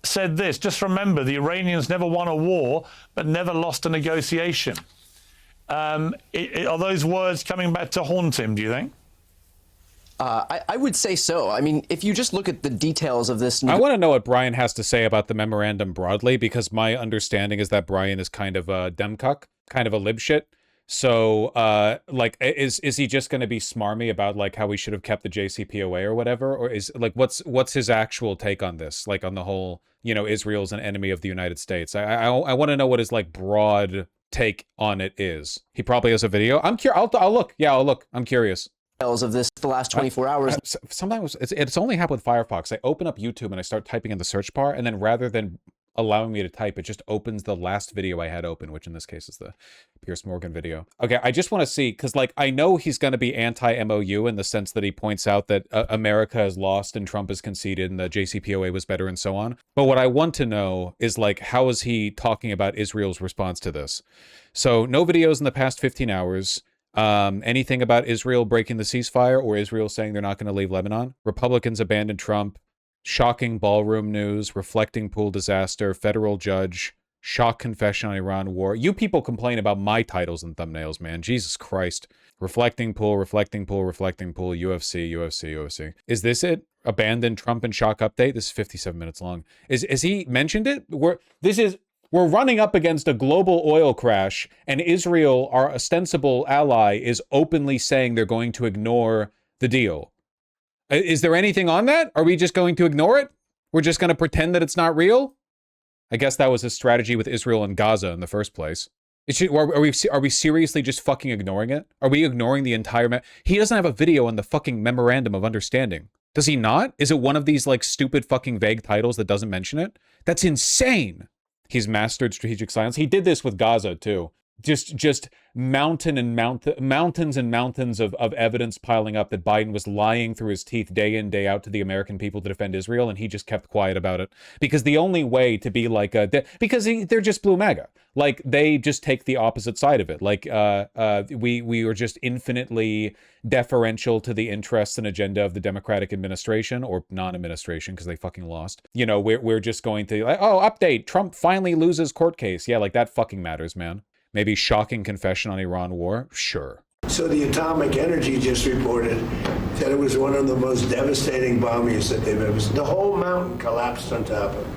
said this: just remember, the Iranians never won a war, but never lost a negotiation. Are those words coming back to haunt him, do you think? I would say so. I mean, if you just look at the details of this... I want to know what Brian has to say about the memorandum broadly, because my understanding is that Brian is kind of a demcuck, kind of a libshit. So, like, is he just going to be smarmy about, like, how we should have kept the JCPOA or whatever? Or is, like, what's his actual take on this? Like, on the whole, you know, Israel's an enemy of the United States. I want to know what his, like, broad take on it is. He probably has a video. I'll look. Yeah, I'll look. I'm curious. Of this the last 24 hours. Sometimes it's only happened with Firefox. I open up YouTube and I start typing in the search bar, and then rather than allowing me to type, it just opens the last video I had open, which in this case is the Piers Morgan video. Okay, I just want to see, because, like, I know he's going to be anti-MOU in the sense that he points out that America has lost and Trump has conceded and the JCPOA was better and so on. But what I want to know is, like, how is he talking about Israel's response to this? So no videos in the past 15 hours. Anything about Israel breaking the ceasefire or Israel saying they're not going to leave Lebanon? Republicans abandon Trump. Shocking ballroom news. Reflecting pool disaster. Federal judge. Shock confession on Iran war. You people complain about my titles and thumbnails, man. Jesus Christ. Reflecting pool, reflecting pool, reflecting pool. UFC. Is this it? Abandon Trump and shock update. This is 57 minutes long. Is he mentioned it? We're running up against a global oil crash, and Israel, our ostensible ally, is openly saying they're going to ignore the deal. Is there anything on that? Are we just going to ignore it? We're just going to pretend that it's not real? I guess that was his strategy with Israel and Gaza in the first place. Are we seriously just fucking ignoring it? Are we ignoring the entire... He doesn't have a video on the fucking Memorandum of Understanding. Does he not? Is it one of these, like, stupid fucking vague titles that doesn't mention it? That's insane! He's mastered strategic silence. He did this with Gaza too. Just mountains and mountains of evidence piling up that Biden was lying through his teeth day in, day out to the American people to defend Israel, and he just kept quiet about it. Because the only way to be like they're just blue MAGA. Like, they just take the opposite side of it. Like, we are just infinitely deferential to the interests and agenda of the Democratic administration, or non-administration, because they fucking lost. You know, we're just going to, like, oh, update, Trump finally loses court case. Yeah, like, that fucking matters, man. Maybe shocking confession on Iran war? Sure. So the Atomic Energy just reported that it was one of the most devastating bombings that they've ever seen. The whole mountain collapsed on top of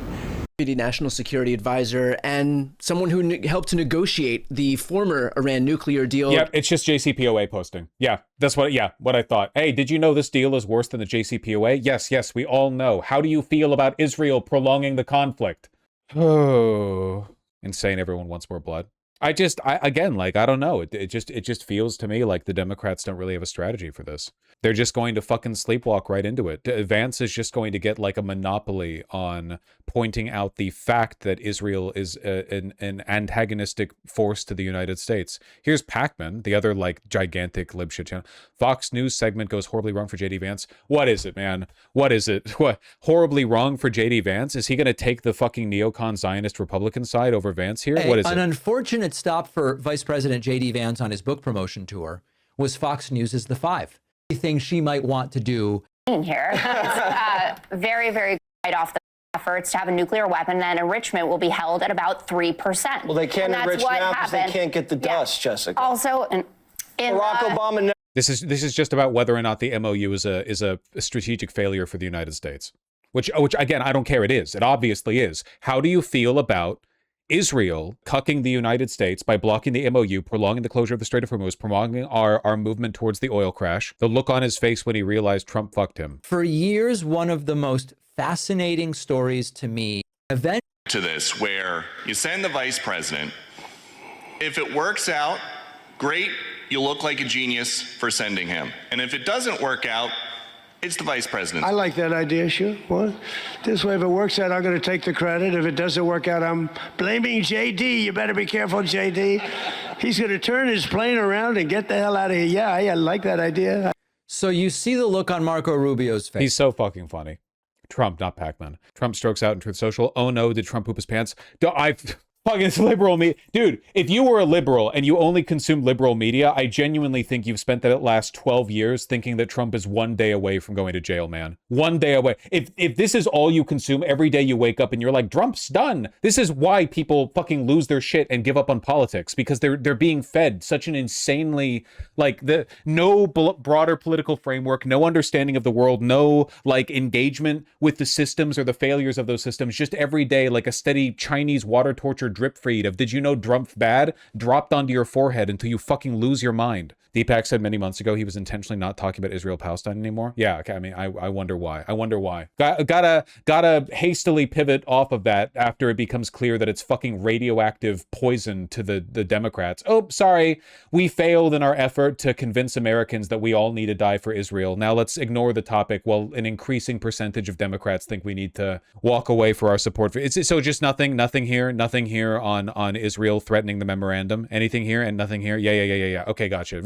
it. National security advisor and someone who helped to negotiate the former Iran nuclear deal. Yeah, it's just JCPOA posting. Yeah, that's what I thought. Hey, did you know this deal is worse than the JCPOA? Yes, we all know. How do you feel about Israel prolonging the conflict? Oh, insane. Everyone wants more blood. Again, like, I don't know. It just feels to me like the Democrats don't really have a strategy for this. They're just going to fucking sleepwalk right into it. Vance is just going to get like a monopoly on pointing out the fact that Israel is an antagonistic force to the United States. Here's Pacman, the other like gigantic libshit channel. Fox News segment goes horribly wrong for JD Vance. What is it, man? What is it? What horribly wrong for JD Vance? Is he going to take the fucking neocon Zionist Republican side over Vance here? What is it? An unfortunate stop for Vice President JD Vance on his book promotion tour was Fox News' The Five. Thing she might want to do here. It's very, very right off the efforts to have a nuclear weapon, and enrichment will be held at about 3%. Well, they can't enrich now because they can't get the dust, Jessica. Also, in Barack Obama. This is just about whether or not the MOU is a strategic failure for the United States, which again, I don't care. It is. It obviously is. How do you feel about Israel cucking the United States by blocking the MOU, prolonging the closure of the Strait of Hormuz, prolonging our movement towards the oil crash, the look on his face when he realized Trump fucked him? For years, one of the most fascinating stories to me. To this, where you send the vice president, if it works out, great, you look like a genius for sending him. And if it doesn't work out, it's the vice president. I like that idea, sure. What? This way, if it works out, I'm going to take the credit. If it doesn't work out, I'm blaming JD. You better be careful, JD. He's going to turn his plane around and get the hell out of here. Yeah, I like that idea. So you see the look on Marco Rubio's face. He's so fucking funny. Trump, not Pac-Man. Trump strokes out in Truth Social. Oh no, did Trump poop his pants? Fucking liberal me. Dude, if you were a liberal and you only consumed liberal media, I genuinely think you've spent the last 12 years thinking that Trump is one day away from going to jail, man. One day away. If this is all you consume every day you wake up and you're like, Trump's done. This is why people fucking lose their shit and give up on politics, because they're being fed such an insanely, like, no broader political framework, no understanding of the world, no like engagement with the systems or the failures of those systems. Just every day like a steady Chinese water torture drip feed of "did you know Trump's bad?" dropped onto your forehead until you fucking lose your mind. Deepak said many months ago he was intentionally not talking about Israel-Palestine anymore. Yeah, okay, I mean, I wonder why. I wonder why. Gotta hastily pivot off of that after it becomes clear that it's fucking radioactive poison to the Democrats. Oh, sorry, we failed in our effort to convince Americans that we all need to die for Israel. Now let's ignore the topic while an increasing percentage of Democrats think we need to walk away for our support. So just nothing here on Israel threatening the memorandum. Anything here and nothing here. Yeah. Okay, gotcha.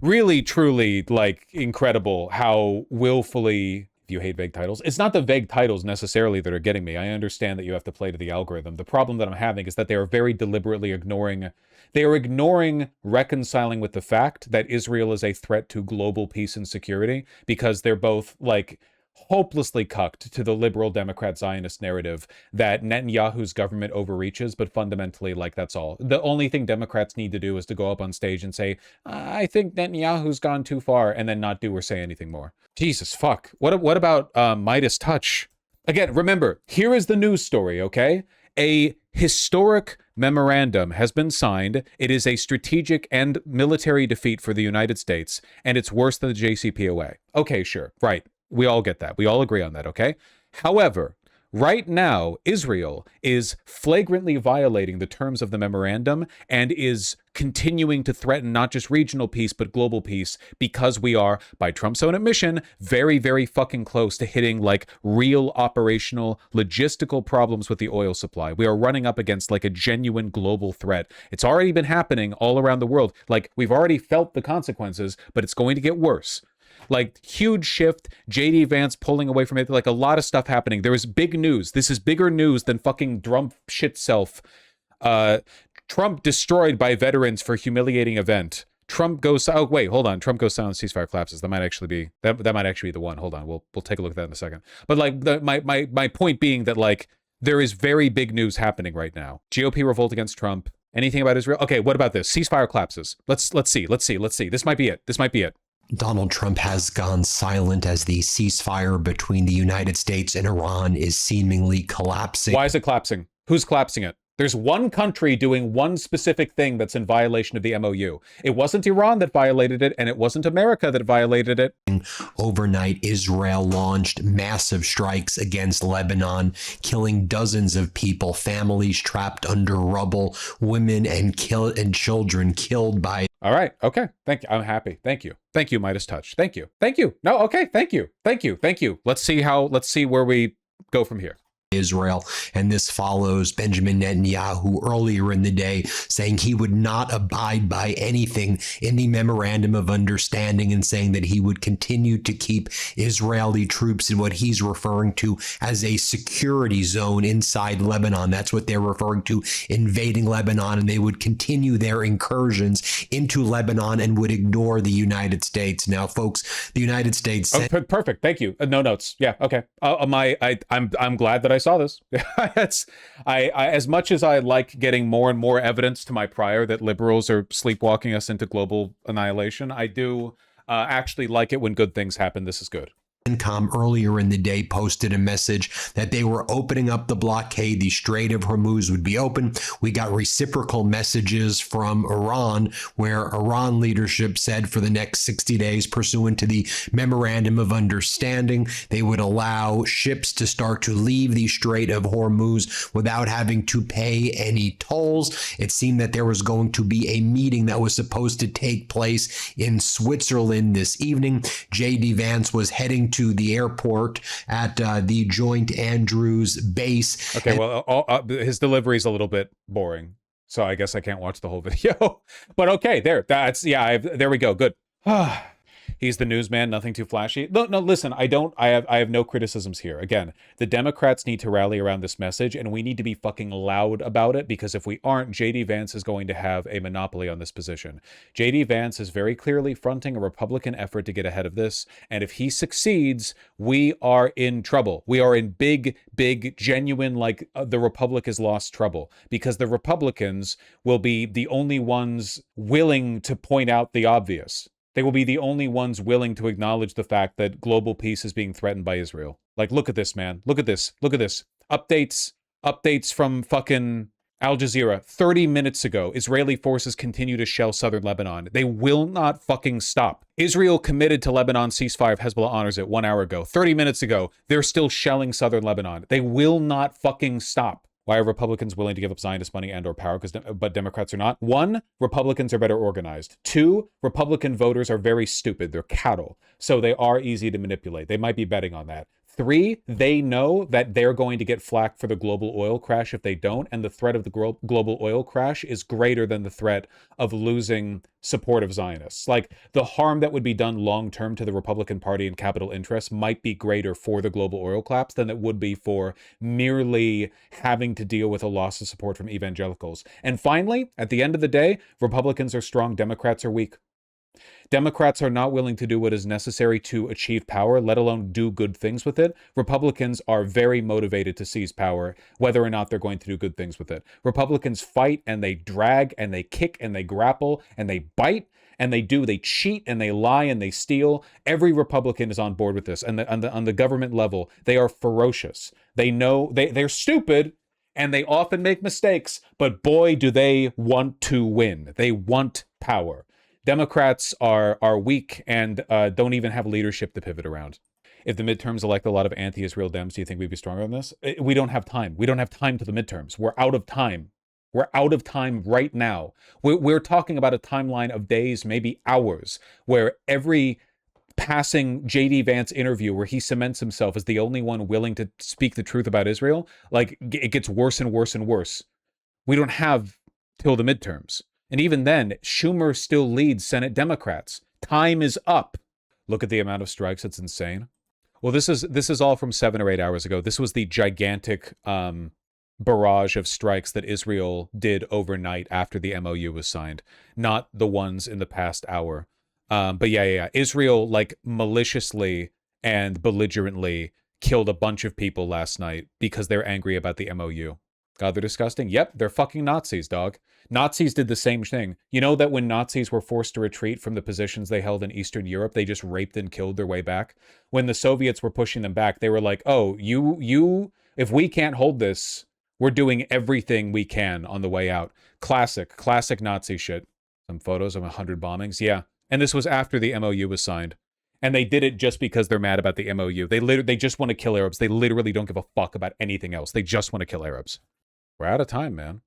Really, like, incredible how willfully, if you hate vague titles, it's not the vague titles necessarily that are getting me. I understand that you have to play to the algorithm. The problem that I'm having is that they are very deliberately ignoring reconciling with the fact that Israel is a threat to global peace and security, because they're both like hopelessly cucked to the liberal Democrat Zionist narrative that Netanyahu's government overreaches, but fundamentally, like, that's all. The only thing Democrats need to do is to go up on stage and say, I think Netanyahu's gone too far, and then not do or say anything more. Jesus, fuck. What about Midas Touch? Again, remember, here is the news story, okay? A historic memorandum has been signed. It is a strategic and military defeat for the United States, and it's worse than the JCPOA. Okay, sure, right. We all get that. We all agree on that, okay? However, right now, Israel is flagrantly violating the terms of the memorandum and is continuing to threaten not just regional peace, but global peace, because we are, by Trump's own admission, very, very fucking close to hitting like real operational, logistical problems with the oil supply. We are running up against like a genuine global threat. It's already been happening all around the world. Like, we've already felt the consequences, but it's going to get worse. Like, huge shift, JD Vance pulling away from it, like a lot of stuff happening. There is big news. This is bigger news than fucking Trump shit self. Trump destroyed by veterans for humiliating event. Trump goes, oh wait, hold on. Trump goes silent, ceasefire collapses. That might actually be that might actually be the one. Hold on. We'll take a look at that in a second. But like my point being that like there is very big news happening right now. GOP revolt against Trump. Anything about Israel? Okay, what about this? Ceasefire collapses. Let's see. This might be it. Donald Trump has gone silent as the ceasefire between the United States and Iran is seemingly collapsing. Why is it collapsing? Who's collapsing it? There's one country doing one specific thing that's in violation of the MOU. It wasn't Iran that violated it, and it wasn't America that violated it. Overnight, Israel launched massive strikes against Lebanon, killing dozens of people, families trapped under rubble, women and children killed by. All right. Okay. Thank you. I'm happy. Thank you. Thank you, Midas Touch. Thank you. Thank you. No. Okay. Thank you. Thank you. Thank you. Let's see where we go from here. Israel, and this follows Benjamin Netanyahu earlier in the day saying he would not abide by anything in the memorandum of understanding and saying that he would continue to keep Israeli troops in what he's referring to as a security zone inside Lebanon. That's what they're referring to, invading Lebanon, and they would continue their incursions into Lebanon and would ignore the United States. Now, folks, the United States. Perfect. Thank you. No notes. Yeah. Okay. I'm glad that I saw this. I as much as I like getting more and more evidence to my prior that liberals are sleepwalking us into global annihilation, I do actually like it when good things happen. This is good. CENTCOM earlier in the day posted a message that they were opening up the blockade. The Strait of Hormuz would be open. We got reciprocal messages from Iran, where Iran leadership said for the next 60 days, pursuant to the Memorandum of Understanding, they would allow ships to start to leave the Strait of Hormuz without having to pay any tolls. It seemed that there was going to be a meeting that was supposed to take place in Switzerland this evening. J.D. Vance was heading to the airport at the Joint Andrews base. Okay, well, his delivery is a little bit boring, so I guess I can't watch the whole video. But okay, there we go. Good. He's the newsman, nothing too flashy. No, listen, I have no criticisms here. Again, the Democrats need to rally around this message, and we need to be fucking loud about it, because if we aren't, J.D. Vance is going to have a monopoly on this position. J.D. Vance is very clearly fronting a Republican effort to get ahead of this, and if he succeeds, we are in trouble. We are in big, genuine, the Republic has lost trouble, because the Republicans will be the only ones willing to point out the obvious. They will be the only ones willing to acknowledge the fact that global peace is being threatened by Israel. Like, look at this, man. Look at this. Look at this. Updates from fucking Al Jazeera. 30 minutes ago, Israeli forces continue to shell southern Lebanon. They will not fucking stop. Israel committed to Lebanon ceasefire. Hezbollah honors it 1 hour ago. 30 minutes ago, they're still shelling southern Lebanon. They will not fucking stop. Why are Republicans willing to give up Zionist money and or power, but Democrats are not? 1, Republicans are better organized. 2, Republican voters are very stupid. They're cattle, so they are easy to manipulate. They might be betting on that. 3, they know that they're going to get flack for the global oil crash if they don't, and the threat of the global oil crash is greater than the threat of losing support of Zionists. Like, the harm that would be done long-term to the Republican Party and capital interests might be greater for the global oil collapse than it would be for merely having to deal with a loss of support from evangelicals. And finally, at the end of the day, Republicans are strong, Democrats are weak. Democrats are not willing to do what is necessary to achieve power, let alone do good things with it. Republicans are very motivated to seize power, whether or not they're going to do good things with it. Republicans fight and they drag and they kick and they grapple and they bite and they cheat and they lie and they steal. Every Republican is on board with this. And on the government level, they are ferocious. They know they're stupid and they often make mistakes, but boy, do they want to win. They want power. Democrats are weak and don't even have leadership to pivot around. If the midterms elect a lot of anti-Israel Dems, do you think we'd be stronger on this? We don't have time. We don't have time to the midterms. We're out of time. We're out of time right now. We're talking about a timeline of days, maybe hours, where every passing J.D. Vance interview where he cements himself as the only one willing to speak the truth about Israel, like, it gets worse and worse and worse. We don't have till the midterms. And even then, Schumer still leads Senate Democrats. Time is up. Look at the amount of strikes. It's insane. Well, this is all from 7 or 8 hours ago. This was the gigantic barrage of strikes that Israel did overnight after the MOU was signed, not the ones in the past hour. But yeah. Israel, maliciously and belligerently killed a bunch of people last night because they're angry about the MOU. God, they're disgusting. Yep, they're fucking Nazis, dog. Nazis did the same thing. You know that when Nazis were forced to retreat from the positions they held in Eastern Europe, they just raped and killed their way back? When the Soviets were pushing them back, they were like, oh, you, if we can't hold this, We're doing everything we can on the way out. Classic Nazi shit. Some photos of 100 bombings. Yeah. And this was after the MOU was signed. And they did it just because they're mad about the MOU. They just want to kill Arabs. They literally don't give a fuck about anything else. They just want to kill Arabs. We're out of time, man.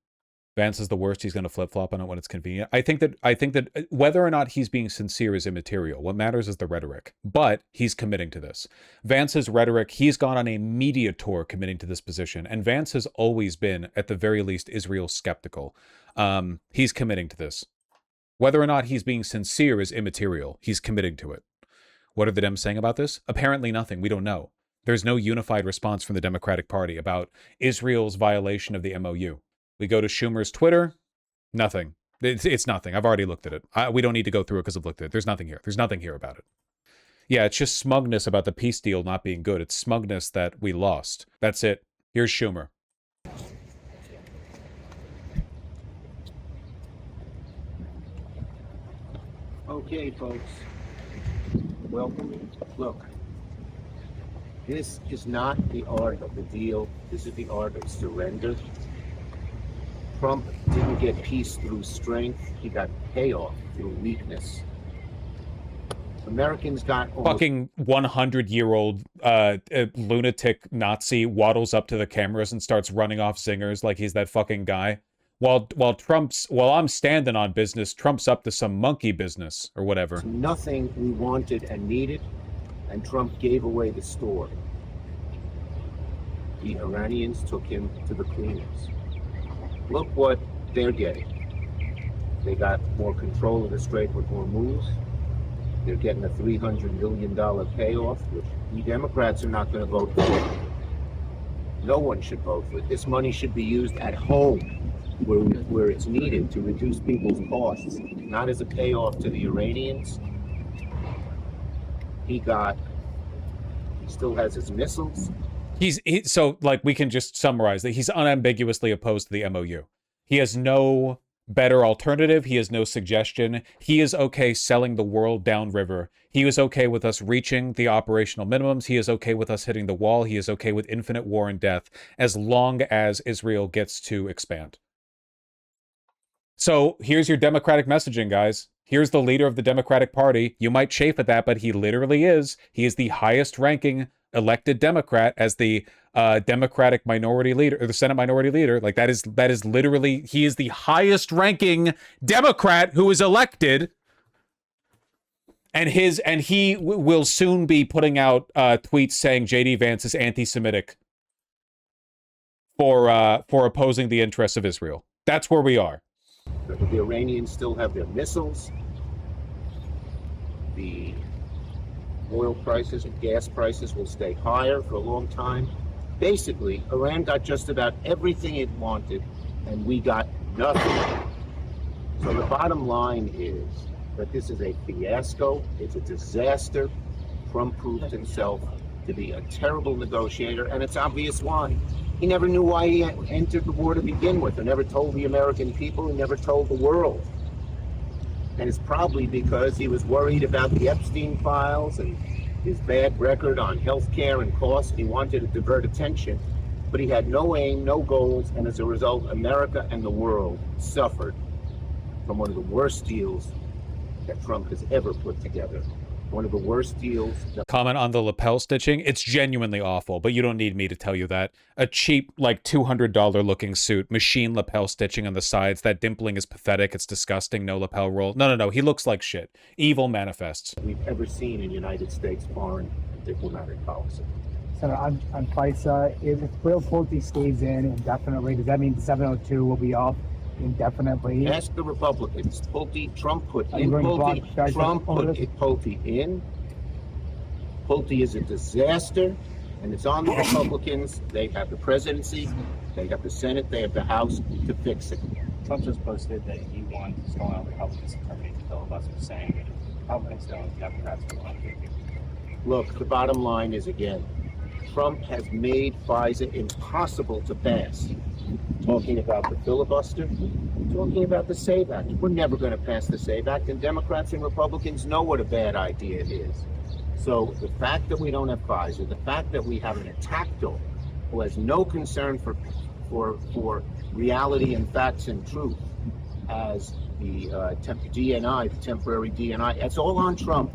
Vance is the worst. He's going to flip-flop on it when it's convenient. I think that whether or not he's being sincere is immaterial. What matters is the rhetoric. But he's committing to this. Vance's rhetoric, he's gone on a media tour committing to this position. And Vance has always been, at the very least, Israel skeptical. He's committing to this. Whether or not he's being sincere is immaterial. He's committing to it. What are the Dems saying about this? Apparently nothing. We don't know. There's no unified response from the Democratic Party about Israel's violation of the MOU. We go to Schumer's Twitter. Nothing. It's nothing. I've already looked at it. We don't need to go through it because I've looked at it. There's nothing here. There's nothing here about it. Yeah, it's just smugness about the peace deal not being good. It's smugness that we lost. That's it. Here's Schumer. Okay, folks. Welcome. Look, this is not the art of the deal. This is the art of surrender. Trump didn't get peace through strength. He got payoff through weakness. Americans got fucking 100-year-old lunatic Nazi waddles up to the cameras and starts running off zingers like he's that fucking guy. While I'm standing on business, Trump's up to some monkey business or whatever. Nothing we wanted and needed, and Trump gave away the store. The Iranians took him to the cleaners. Look what they're getting. They got more control of the Strait of Hormuz. They're getting a $300 million payoff, which we Democrats are not going to vote for. No one should vote for it. This money should be used at home, where it's needed to reduce people's costs, not as a payoff to the Iranians. He still has his missiles. So we can just summarize that he's unambiguously opposed to the MOU. He has no better alternative. He has no suggestion. He is okay selling the world downriver. He is okay with us reaching the operational minimums. He is okay with us hitting the wall. He is okay with infinite war and death as long as Israel gets to expand. So here's your Democratic messaging, guys. Here's the leader of the Democratic Party. You might chafe at that, but he literally is. He is the highest ranking elected Democrat as the Democratic minority leader, or the Senate minority leader. Like that is literally, he is the highest ranking Democrat who is elected. And he will soon be putting out tweets saying JD Vance is anti-Semitic for opposing the interests of Israel. That's where we are. The Iranians still have their missiles. The oil prices and gas prices will stay higher for a long time. Basically, Iran got just about everything it wanted, and we got nothing. So the bottom line is that this is a fiasco. It's a disaster. Trump proved himself to be a terrible negotiator, and it's obvious why. He never knew why he entered the war to begin with. He never told the American people. He never told the world. And it's probably because he was worried about the Epstein files and his bad record on health care and costs. He wanted to divert attention, but he had no aim, no goals, and as a result, America and the world suffered from one of the worst deals that Trump has ever put together. One of the worst deals. Comment on the lapel stitching. It's genuinely awful, but you don't need me to tell you that. A cheap, like $200 looking suit, machine lapel stitching on the sides. That dimpling is pathetic. It's disgusting. No lapel roll. No. He looks like shit. Evil manifests. We've ever seen in United States foreign diplomatic policy. Senator, on FISA, if Will Pulte stays in indefinitely, does that mean 702 will be off indefinitely? Ask the Republicans. Trump put in Pulte. Trump put Pulte in. Pulte is a disaster, and it's on the Republicans. They have the presidency, they have the Senate, they have the House to fix it. Trump just posted that he wants going on Republicans to terminate the filibuster, saying that Republicans don't, Democrats will. Look, the bottom line is, again, Trump has made FISA impossible to pass. Talking about the filibuster, talking about the SAVE Act. We're never going to pass the SAVE Act, and Democrats and Republicans know what a bad idea it is. So the fact that we don't have FISA, the fact that we have an attack dog who has no concern for for reality and facts and truth as the DNI, the temporary DNI. It's all on Trump.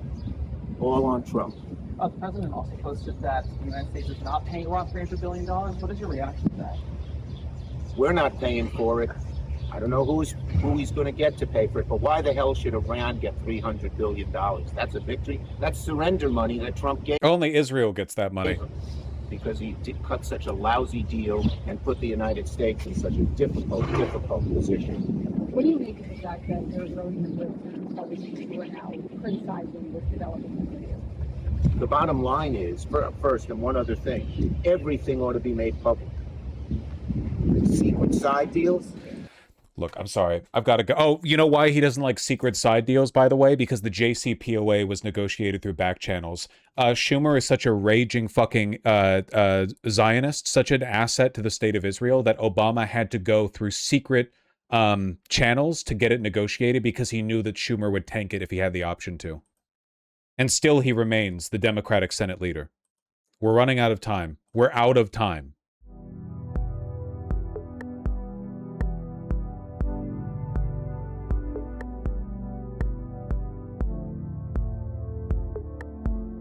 All on Trump. The president also posted that the United States is not paying Iran $300 billion. What is your reaction to that? We're not paying for it. I don't know who he's going to get to pay for it, but why the hell should Iran get $300 billion? That's a victory. That's surrender money that Trump gave. Only Israel gets that money. Because he did cut such a lousy deal and put the United States in such a difficult position. What do you make of the fact that there's really Republicans who are now criticizing this development? The bottom line is, first, and one other thing, everything ought to be made public. Secret side deals. Look, I'm sorry. I've got to go. Oh, you know why he doesn't like secret side deals, by the way? Because the JCPOA was negotiated through back channels. Schumer is such a raging fucking Zionist, such an asset to the state of Israel, that Obama had to go through secret channels to get it negotiated because he knew that Schumer would tank it if he had the option to. And still he remains the Democratic Senate leader. We're running out of time. We're out of time.